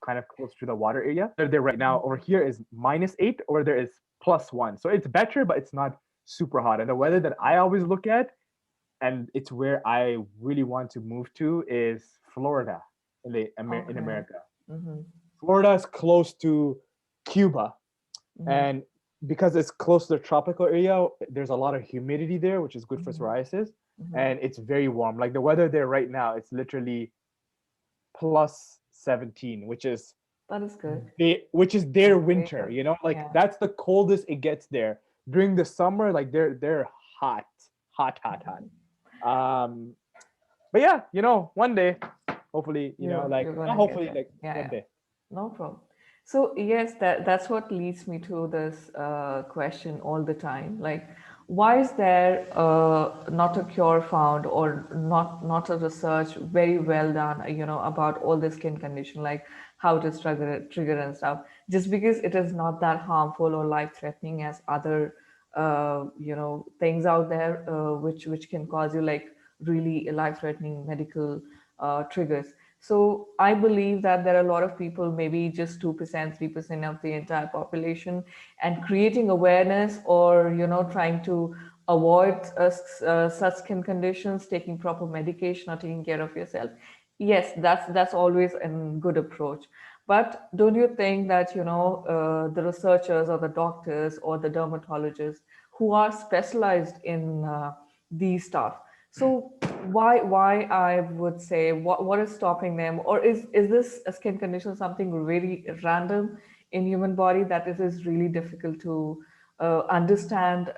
B: kind of close to the water area. Whether there right now over here is -8, or whether there is +1. So it's better, but it's not super hot. And the weather that I always look at, and it's where I really want to move to, is Florida in
A: Okay.
B: America.
A: Mm-hmm.
B: Florida is close to Cuba,
A: Mm-hmm.
B: and because it's close to the tropical area, there's a lot of humidity there, which is good for
A: Mm-hmm.
B: psoriasis,
A: Mm-hmm.
B: and it's very warm. Like the weather there right now, it's literally +17,
A: That is good.
B: which is their
A: That's way
B: winter.
A: good.
B: Like
A: Yeah.
B: that's the coldest it gets there. During the summer, like they're hot, hot, hot, hot. Um, but yeah, one day, hopefully, like
A: You're
B: not
A: gonna get
B: hopefully,
A: there.
B: like
A: Yeah.
B: one
A: Yeah.
B: day.
A: No problem. So yes, that's what leads me to this question all the time. Like, why is there not a cure found, or not a research very well done, about all the skin condition, like how it is trigger and stuff? Just because it is not that harmful or life threatening as other things out there, which can cause you like really life threatening medical triggers. So I believe that there are a lot of people, maybe just 2%, 3% of the entire population, and creating awareness, or trying to avoid such skin conditions, taking proper medication or taking care of yourself. Yes, that's always a good approach. But don't you think that the researchers or the doctors or the dermatologists who are specialized in these stuff, so why I would say, what is stopping them, or is this a skin condition something really random in human body that it is really difficult to understand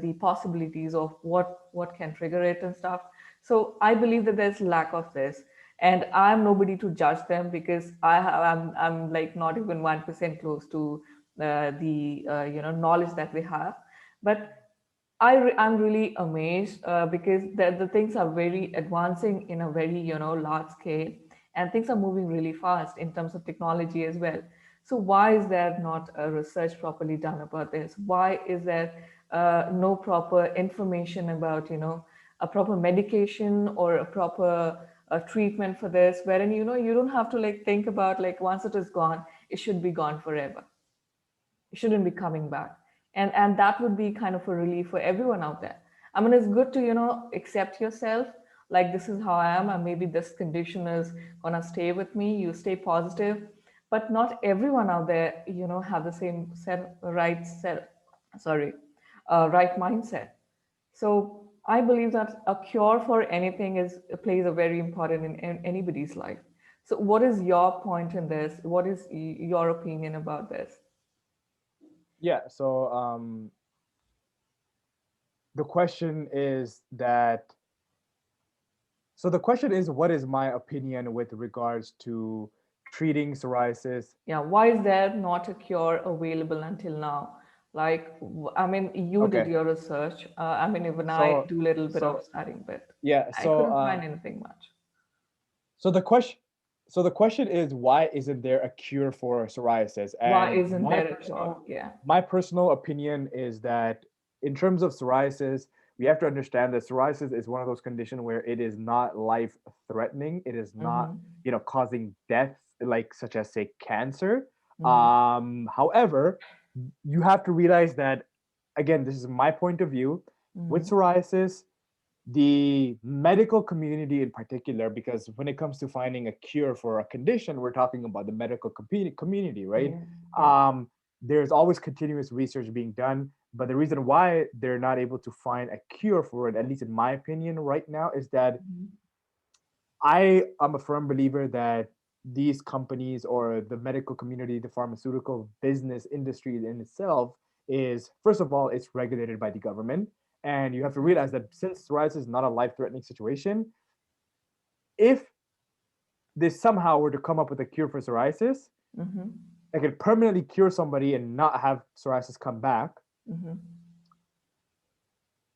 A: the possibilities of what can trigger it and stuff? So I believe that there's lack of this, and I'm nobody to judge them, because I'm like not even 1% close to the knowledge that we have. But I'm really amazed, because the things are very advancing in a very large scale, and things are moving really fast in terms of technology as well. So why is there not a research properly done about this? Why is there no proper information about a proper medication or a proper treatment for this, wherein you don't have to like think about like once it is gone, it should be gone forever, shouldn't be coming back. And that would be kind of a relief for everyone out there. I mean, it's good to accept yourself, like this is how I am, and maybe this condition is gonna stay with me. You stay positive. But not everyone out there have the same right mindset. So I believe that a cure for anything is plays a very important in anybody's life. So what is your point in this? What is your opinion about this?
B: Yeah. So the question is that. So the question is, what is my opinion with regards to treating psoriasis?
A: Yeah, why is there not a cure available until now? Like, I mean, you did
B: Okay.
A: your research. I mean, even I
B: So
A: do a little bit of
B: so
A: studying, but
B: yeah.
A: I
B: So
A: couldn't find anything much.
B: so the question so the question is, why isn't there a cure for psoriasis?
A: Why
B: And
A: isn't there a cure? Yeah.
B: my personal opinion is that in terms of psoriasis, we have to understand that psoriasis is one of those conditions where it is not life threatening. It is not,
A: Mm-hmm.
B: causing death, like such as say cancer.
A: Mm-hmm.
B: However, you have to realize that, again, this is my point of view with
A: Mm-hmm.
B: psoriasis, the medical community in particular, because when it comes to finding a cure for a condition, we're talking about the medical community, right?
A: Yeah. Yeah.
B: Um, there's always continuous research being done, but the reason why they're not able to find a cure for it, at least in my opinion, right now, is that
A: Mm-hmm.
B: I am a firm believer that these companies or the medical community, the pharmaceutical business industry in itself is, first of all, it's regulated by the government. And you have to realize that since psoriasis is not a life threatening situation, if they somehow were to come up with a cure for psoriasis,
A: Mm-hmm.
B: that could permanently cure somebody and not have psoriasis come back,
A: Mm-hmm.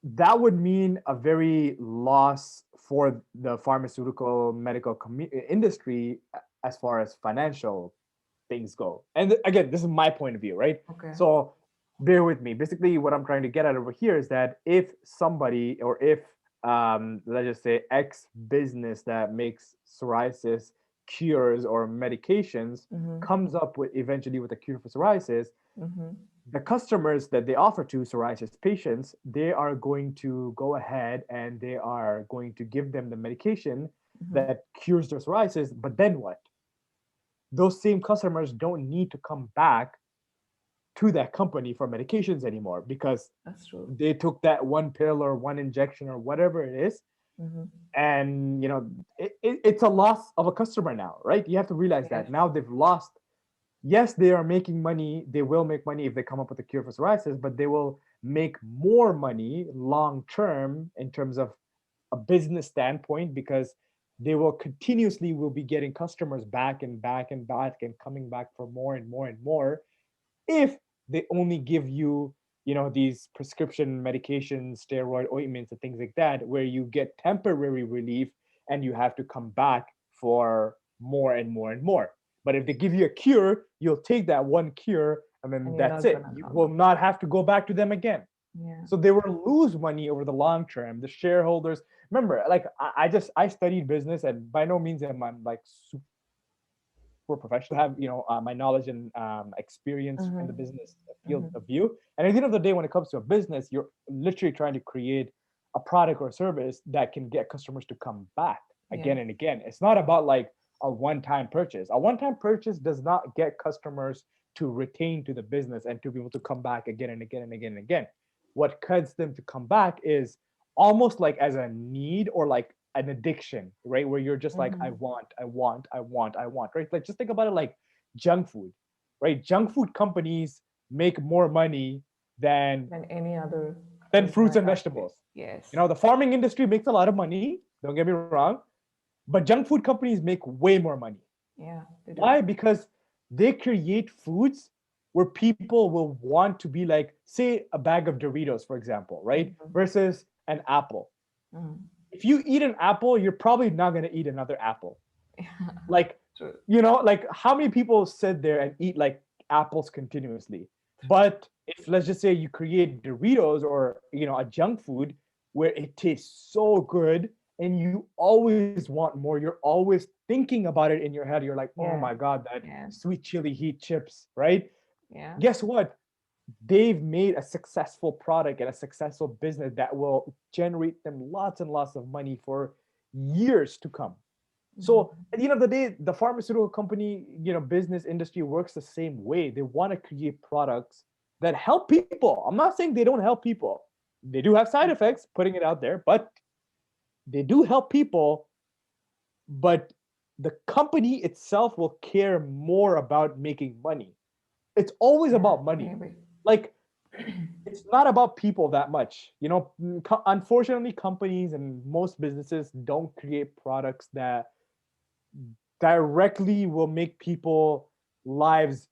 B: that would mean a very loss for the pharmaceutical medical industry as far as financial things go. And again, this is my point of view, right?
A: Okay.
B: So bear with me. Basically, what I'm trying to get at over here is that if somebody, or if let's just say X business that makes psoriasis cures or medications
A: Mm-hmm.
B: comes up with eventually with a cure for psoriasis,
A: Mm-hmm.
B: the customers that they offer to psoriasis patients, they are going to go ahead and they are going to give them the medication
A: Mm-hmm.
B: that cures their psoriasis. But then what? Those same customers don't need to come back to that company for medications anymore, because
A: That's true.
B: they took that one pill or one injection or whatever it is,
A: Mm-hmm.
B: and it's a loss of a customer now, right? You have to realize
A: Yes.
B: that now they've lost. Yes, they are making money. They will make money if they come up with a cure for psoriasis, but they will make more money long term in terms of a business standpoint, because they will continuously will be getting customers back and back and back and coming back for more and more and more if they only give you these prescription medications, steroid ointments, and things like that, where you get temporary relief and you have to come back for more and more and more. But if they give you a cure, you'll take that one cure and then
A: And you're
B: that's
A: not
B: it.
A: gonna
B: You
A: come
B: will
A: back.
B: not have to go back to them again.
A: Yeah.
B: So they will lose money over the long term. The shareholders, remember, like I studied business, and by no means am I like super professional. Have my knowledge and experience in the
A: Mm-hmm.
B: business field
A: Mm-hmm.
B: of view. And at the end of the day, when it comes to a business, you're literally trying to create a product or service that can get customers to come back again
A: Yes.
B: and again. It's not about like a one-time purchase. A one-time purchase does not get customers to retain to the business and to be able to come back again and again and again and again. What cuts them to come back is almost like as a need or like an addiction, right? Where you're just like, I
A: Mm-hmm.
B: want, I want, I want, I want, right? Like just think about it like junk food, right? Junk food companies make more money than
A: Than any other
B: than fruits and
A: industry.
B: vegetables.
A: Yes.
B: The farming industry makes a lot of money, don't get me wrong, but junk food companies make way more money.
A: Yeah, they do.
B: Why? Because they create foods where people will want to be like, say, a bag of Doritos, for example, right?
A: Mm-hmm.
B: Versus an apple.
A: Mm-hmm.
B: If you eat an apple, you're probably not going to eat another apple. Like,
A: True.
B: like how many people sit there and eat like apples continuously? But if let's just say you create Doritos or a junk food where it tastes so good and you always want more, you're always thinking about it in your head. You're like, oh my
A: Yeah.
B: god, that
A: Yeah.
B: sweet chili heat chips, right?
A: Yeah.
B: Guess what? They've made a successful product and a successful business that will generate them lots and lots of money for years to come. So
A: Mm-hmm.
B: at the end of the day, the pharmaceutical company, business industry works the same way. They want to create products that help people. I'm not saying they don't help people. They do have side effects, putting it out there, but they do help people. But the company itself will care more about making money. It's always
A: Yeah.
B: about money.
A: Maybe.
B: Like it's not about people that much. Unfortunately, companies and most businesses don't create products that directly will make people lives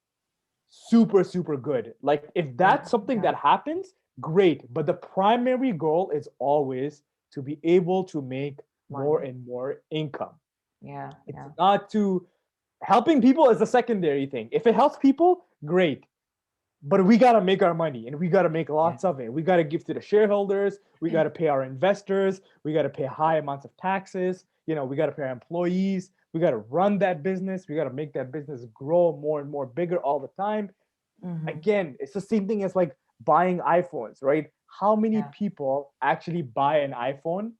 B: super super good. Like if
A: Yeah.
B: that's something
A: Yeah.
B: that happens, great, but the primary goal is always to be able to make more
A: Money.
B: and more income.
A: Yeah.
B: It's
A: Yeah.
B: not to helping people is a secondary thing. If it helps people, great, but we got to make our money and we got to make
A: Yeah.
B: lots of it. We got to give to the shareholders, we got to pay our investors, we got to pay high amounts of taxes, we got to pay our employees, we got to run that business, we got to make that business grow more and more bigger all the time.
A: Mm-hmm.
B: Again, it's the same thing as like buying iPhones, right? How many
A: Yeah.
B: people actually buy an iPhone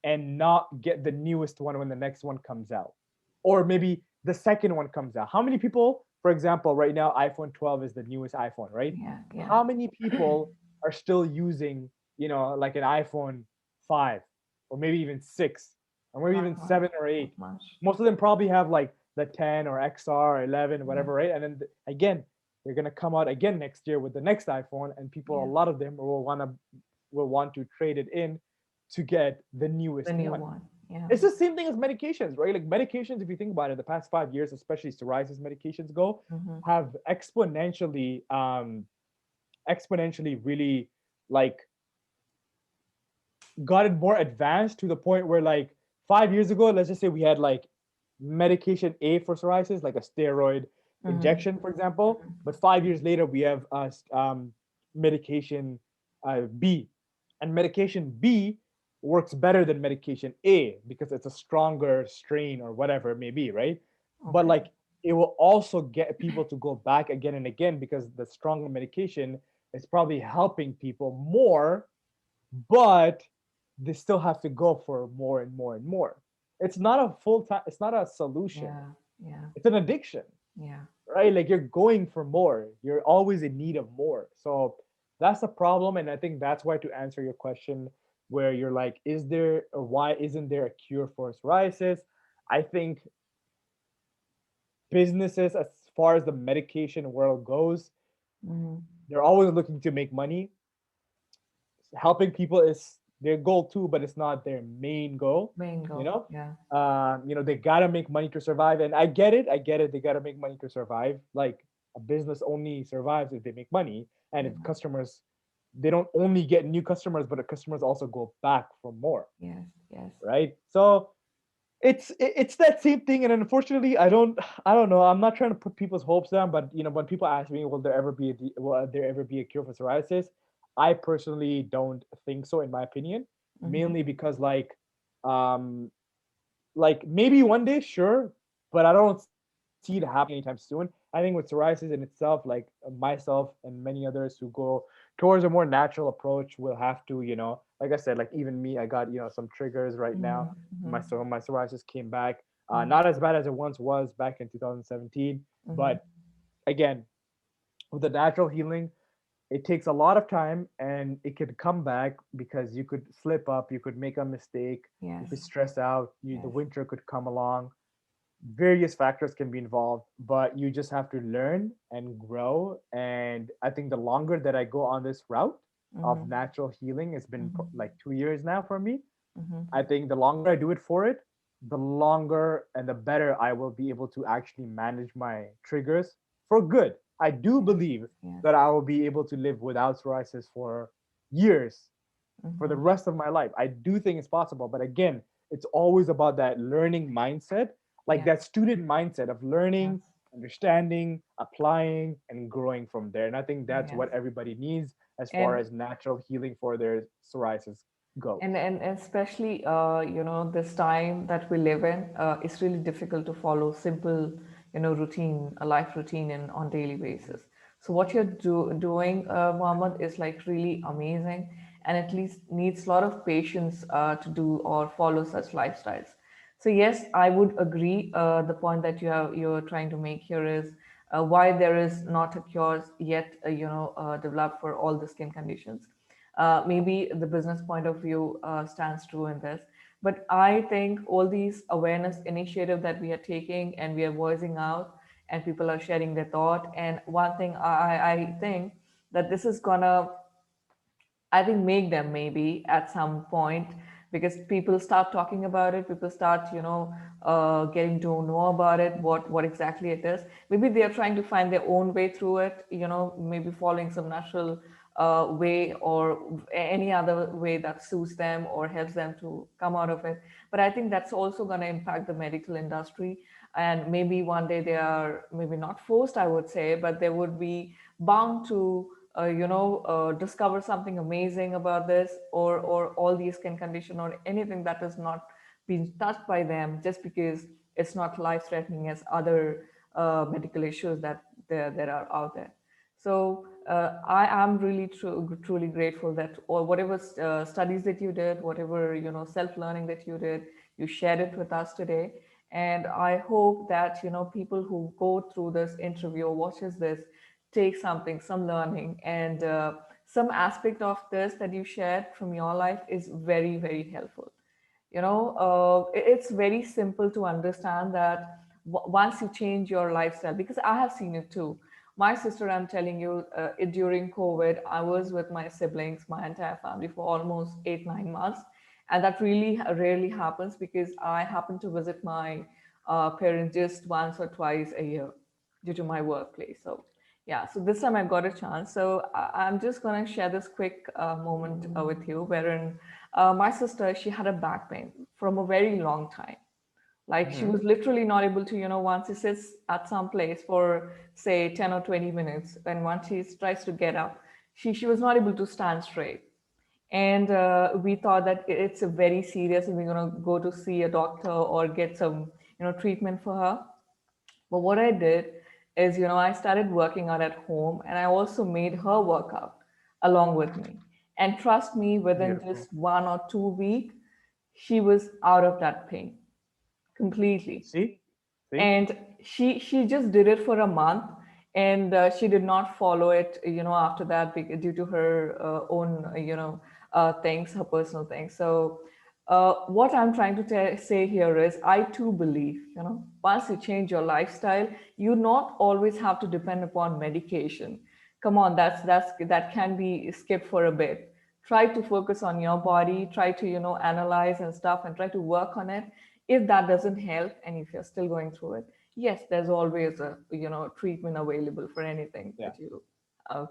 B: and not get the newest one when the next one comes out? Or maybe the second one comes out. How many people, for example, right now iPhone 12 is the newest iPhone, right?
A: Yeah. Yeah.
B: How many people are still using, like an iPhone 5 or maybe even 6 or maybe
A: Not
B: even
A: much.
B: 7 or
A: Not
B: 8?
A: much.
B: Most of them probably have like the 10 or XR or 11,
A: Yeah.
B: whatever, right? And then again, they're gonna come out again next year with the next iPhone, and people, a
A: Yeah.
B: lot of them will want to trade it in to get the
A: The
B: newest
A: new
B: one.
A: one. Yeah.
B: It's the same thing as medications, right? Like medications, if you think about it, the past 5 years, especially psoriasis medications
A: Mm-hmm.
B: have exponentially really like gotten more advanced to the point where like 5 years ago, let's just say we had like medication A for psoriasis, like a steroid
A: Mm-hmm.
B: injection, for example. But 5 years later, we have medication B, and medication B works better than medication A because it's a stronger strain or whatever it may be, right? But
A: Okay.
B: like it will also get people to go back again and again because the stronger medication is probably helping people more, but they still have to go for more and more and more. It's not a full time, it's not a solution.
A: Yeah. Yeah.
B: It's an addiction,
A: Yeah.
B: right? Like you're going for more. You're always in need of more. So that's the problem. And I think that's why, to answer your question, where you're like, is there or why isn't there a cure for psoriasis? I think businesses, as far as the medication world goes,
A: Mm-hmm.
B: they're always looking to make money. Helping people is their goal too, but it's not their main goal. You
A: Bingo.
B: know,
A: Yeah.
B: they gotta make money to survive, and I get it. I get it. They gotta make money to survive. Like a business only survives if they make money and if
A: Yeah.
B: customers they don't only get new customers, but the customers also go back for more,
A: Yes, yes.
B: right? So it's that same thing, and unfortunately, I don't know. I'm not trying to put people's hopes down, but when people ask me, will there ever be a cure for psoriasis? I personally don't think so, in my opinion,
A: Mm-hmm.
B: mainly because um, maybe one day, sure, but I don't see it happening anytime soon. I think with psoriasis in itself, like myself and many others who go towards a more natural approach will have to, like I said, like even me, I got some triggers right now.
A: Mm-hmm.
B: My psoriasis came back,
A: Mm-hmm.
B: not as bad as it once was back in 2017,
A: Mm-hmm.
B: but again, with the natural healing, it takes a lot of time and it could come back because you could slip up, you could make a mistake, you could
A: Yes,
B: stress out, the
A: yes,
B: winter could come along. Various factors can be involved, but you just have to learn and grow. And I think the longer that I go on this route of
A: mm-hmm.
B: natural healing, it's been
A: Mm-hmm.
B: like 2 years now for me.
A: Mm-hmm.
B: I think the longer I do it for it, the longer and the better I will be able to actually manage my triggers for good. I do
A: Yes,
B: believe
A: yes.
B: that I will be able to live without psoriasis for years, for the
A: Mm-hmm.
B: rest of my life. I do think it's possible, but again, it's always about that learning mindset, like
A: Yes,
B: that student mindset of learning,
A: yes,
B: understanding, applying, and growing from there. And I think that's
A: yes.
B: what everybody needs as far
A: And
B: as natural healing for their psoriasis
A: and
B: goes.
A: and especially this time that we live in, it's really difficult to follow simple routine, a life routine in on daily basis. So what you're doing, Mohammed, is like really amazing, and at least needs a lot of patience to do or follow such lifestyles. So yes, I would agree. The point that you're trying to make here is why there is not a cure yet, developed for all the skin conditions. Maybe the business point of view stands true in this, but I think all these awareness initiative that we are taking and we are voicing out, and people are sharing their thought. And one thing I think that this is gonna, I think, make them maybe at some point, because people start talking about it, people start, getting to know about it, what exactly it is. Maybe they are trying to find their own way through it, maybe following some natural way, or any other way that suits them or helps them to come out of it. But I think that's also going to impact the medical industry. And maybe one day they are maybe not forced, I would say, but they would be bound to discover something amazing about this, or all these skin condition or anything that is not being touched by them, just because it's not life threatening as other medical issues that there are out there. So I am really truly grateful that, or whatever studies that you did, whatever self learning that you did, you shared it with us today. And I hope that people who go through this interview or watches this take something, some learning, and some aspect of this that you shared from your life is very, very helpful. It's very simple to understand that once you change your lifestyle, because I have seen it too. My sister, I'm telling you, during COVID, I was with my siblings, my entire family, for almost 8 9 months. And that really rarely happens, because I happen to visit my parents just once or twice a year due to my workplace. So yeah, so this time I got a chance. So I'm just going to share this quick moment with you, wherein my sister, she had a back pain from a very long time. Like, she
B: Hmm.
A: was literally not able to, once she sits at some place for say 10 or 20 minutes, and once she tries to get up, she was not able to stand straight. And we thought that it's a very serious, and we're going to go to see a doctor or get some, treatment for her. But what I did is, I started working out at home, and I also made her work out along with me. And trust me, within
B: Beautiful.
A: just 1 or 2 weeks, she was out of that pain completely.
B: See? See?
A: And she just did it for a month, and she did not follow it, after that, due to her own, things, her personal things. So what I'm trying to say here is, I too believe, once you change your lifestyle, you not always have to depend upon medication. Come on, that can be skipped for a bit. Try to focus on your body, try to analyze and stuff, and try to work on it. If that doesn't help, and if you're still going through it, yes, there's always a treatment available for anything
B: Yeah.
A: that you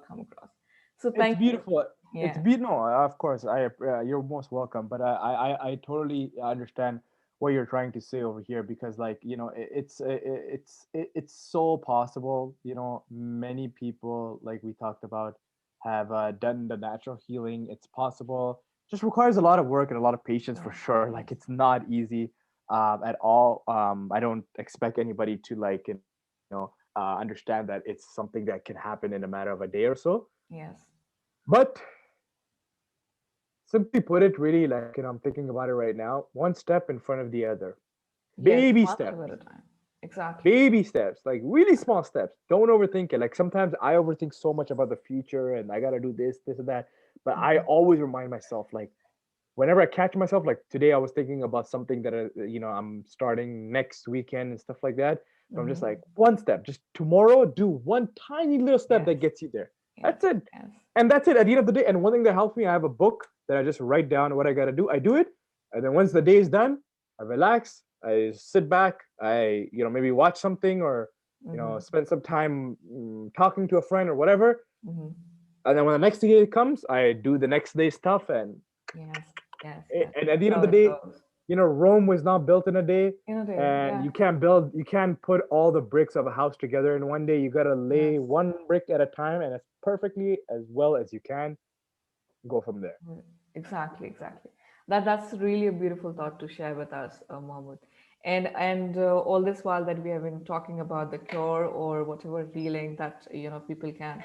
A: come across. So
B: It's
A: thank you.
B: beautiful. It's
A: Yes.
B: been no, of course. You're most welcome. But I totally understand what you're trying to say over here because, like, it's so possible. Many people, like we talked about, have done the natural healing. It's possible. Just requires a lot of work and a lot of patience for
A: Sure.
B: sure. Like,
A: Yes.
B: it's not easy at all. I don't expect anybody to, like, understand that it's something that can happen in a matter of a day or so.
A: Yes.
B: But simply put it, really, like, I'm thinking about it right now, one step in front of the other.
A: Yes.
B: Baby
A: One step
B: steps.
A: at a time. Exactly.
B: Baby steps, like really small steps. Don't overthink it. Like, sometimes I overthink so much about the future and I gotta do this and that. But I
A: Mhm.
B: always remind myself, like, whenever I catch myself, like today I was thinking about something that I'm starting next weekend and stuff like that. So I'm just
A: Mhm.
B: like, one step, just tomorrow, do one tiny little step that
A: Yes.
B: gets you there.
A: Yes.
B: That's it.
A: Yes.
B: And that's it at the end of the day. And one thing that helps me, I have a book that I just write down what I gotta do. I do it, and then once the day is done, I relax. I sit back. I maybe watch something or
A: Mhm.
B: spend some time talking to a friend or whatever.
A: Mhm.
B: And then when the next day comes, I do the next day stuff. And
A: Yes. Yes. Yes.
B: and at
A: That's
B: the end of
A: how
B: the
A: it
B: day,
A: goes.
B: Rome was not built in a day,
A: In a day.
B: and
A: Yeah.
B: you can't put all the bricks of a house together in one day. You gotta lay
A: Yes.
B: one brick at a time, and as perfectly as well as you can. Go from there.
A: Mm, exactly, exactly. That's really a beautiful thought to share with us, Mohammed. And all this while that we have been talking about the cure or whatever healing that people can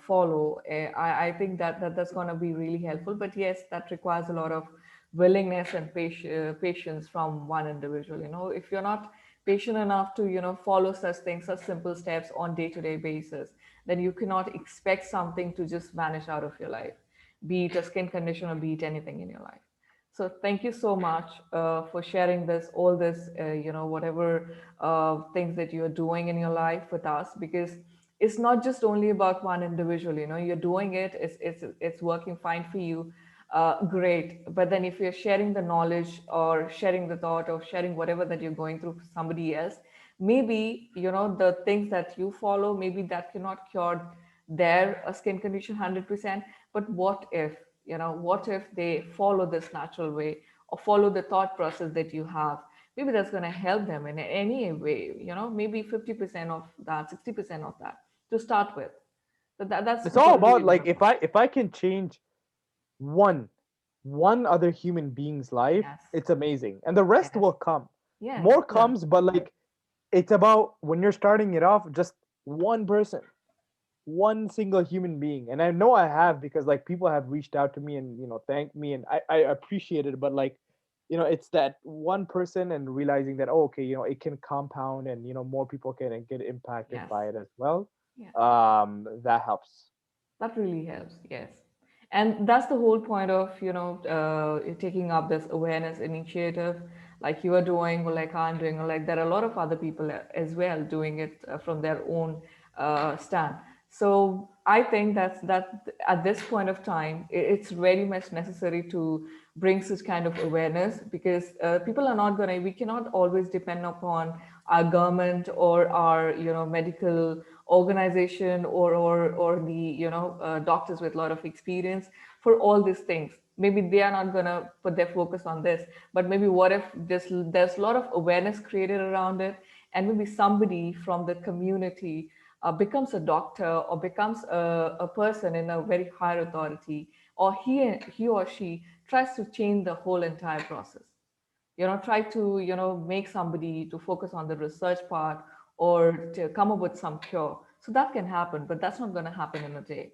A: follow, I think that's going to be really helpful. But yes, that requires a lot of willingness and patience from one individual. If you're not patient enough to follow such things, such simple steps on day-to-day basis, then you cannot expect something to just vanish out of your life, be it a skin condition or be it anything in your life. So thank you so much for sharing this, all this, whatever things that you're doing in your life with us, because it's not just only about one individual. You're doing it, it's working fine for you, great. But then if you're sharing the knowledge or sharing the thought or sharing whatever that you're going through for somebody else, maybe the things that you follow, maybe that cannot cure their skin condition 100%. But what if they follow this natural way or follow the thought process that you have? Maybe that's going to help them in any way, maybe 50% of that, 60% of that to start with. So that's
B: It's all
A: going to
B: about,
A: be
B: like,
A: wonderful.
B: if I can change one one other human being's life,
A: Yes.
B: it's amazing, and the rest
A: Yes.
B: will come.
A: Yes.
B: More
A: Yeah.
B: comes, but, like, it's about when you're starting it off, just one person, one single human being. And I know I have, because, like, people have reached out to me and thanked me, and I appreciate it. But, like, it's that one person, and realizing that, oh, okay, it can compound, and more people can get impacted
A: Yes.
B: by it as well.
A: Yes.
B: That helps.
A: That really helps, yes. And that's the whole point of, taking up this awareness initiative like you are doing, or like I'm doing, or like there are a lot of other people as well doing it from their own stand. So I think that at this point of time, it's very much necessary to bring such kind of awareness, because people are not going to, we cannot always depend upon our government or our, medical organization or the doctors with a lot of experience for all these things. Maybe they are not going to put their focus on this, but maybe what if there's a lot of awareness created around it, and maybe somebody from the community becomes a doctor or becomes a person in a very higher authority, or he or she tries to change the whole entire process, try to make somebody to focus on the research part or to come up with some cure. So that can happen, but that's not going to happen in a day.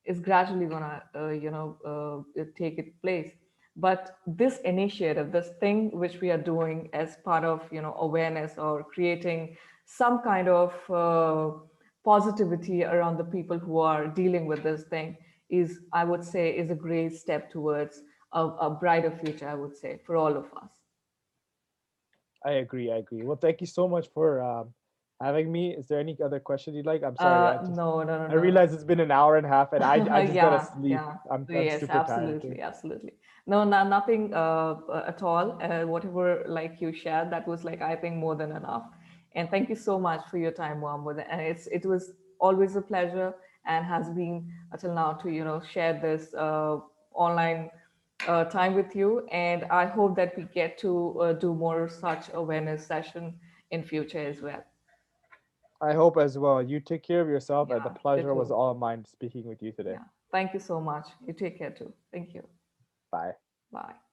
A: It's gradually going to take its place. But this initiative, this thing which we are doing as part of awareness or creating some kind of positivity around the people who are dealing with this thing, is, I would say, is a great step towards a brighter future, I would say, for all of us.
B: I agree. I agree. Well, thank you so much for having me. Is there any other question you'd like? I'm sorry.
A: No, no, no,
B: I
A: no.
B: realize it's been an hour and a half, and I just gotta
A: Yeah,
B: sleep.
A: yeah.
B: I'm
A: Yes,
B: super tired too.
A: absolutely, absolutely. No, no, nothing at all. Whatever like you shared, that was like I think more than enough. And thank you so much for your time, Mohammed. And it was always a pleasure. and has been until now to share this online time with you. And I hope that we get to do more such awareness session in future as well.
B: I hope as well. You take care of yourself, and the
A: Yeah, you
B: pleasure was
A: too.
B: all mine speaking with you today.
A: Yeah, thank you so much. You take care too. Thank you.
B: Bye.
A: Bye.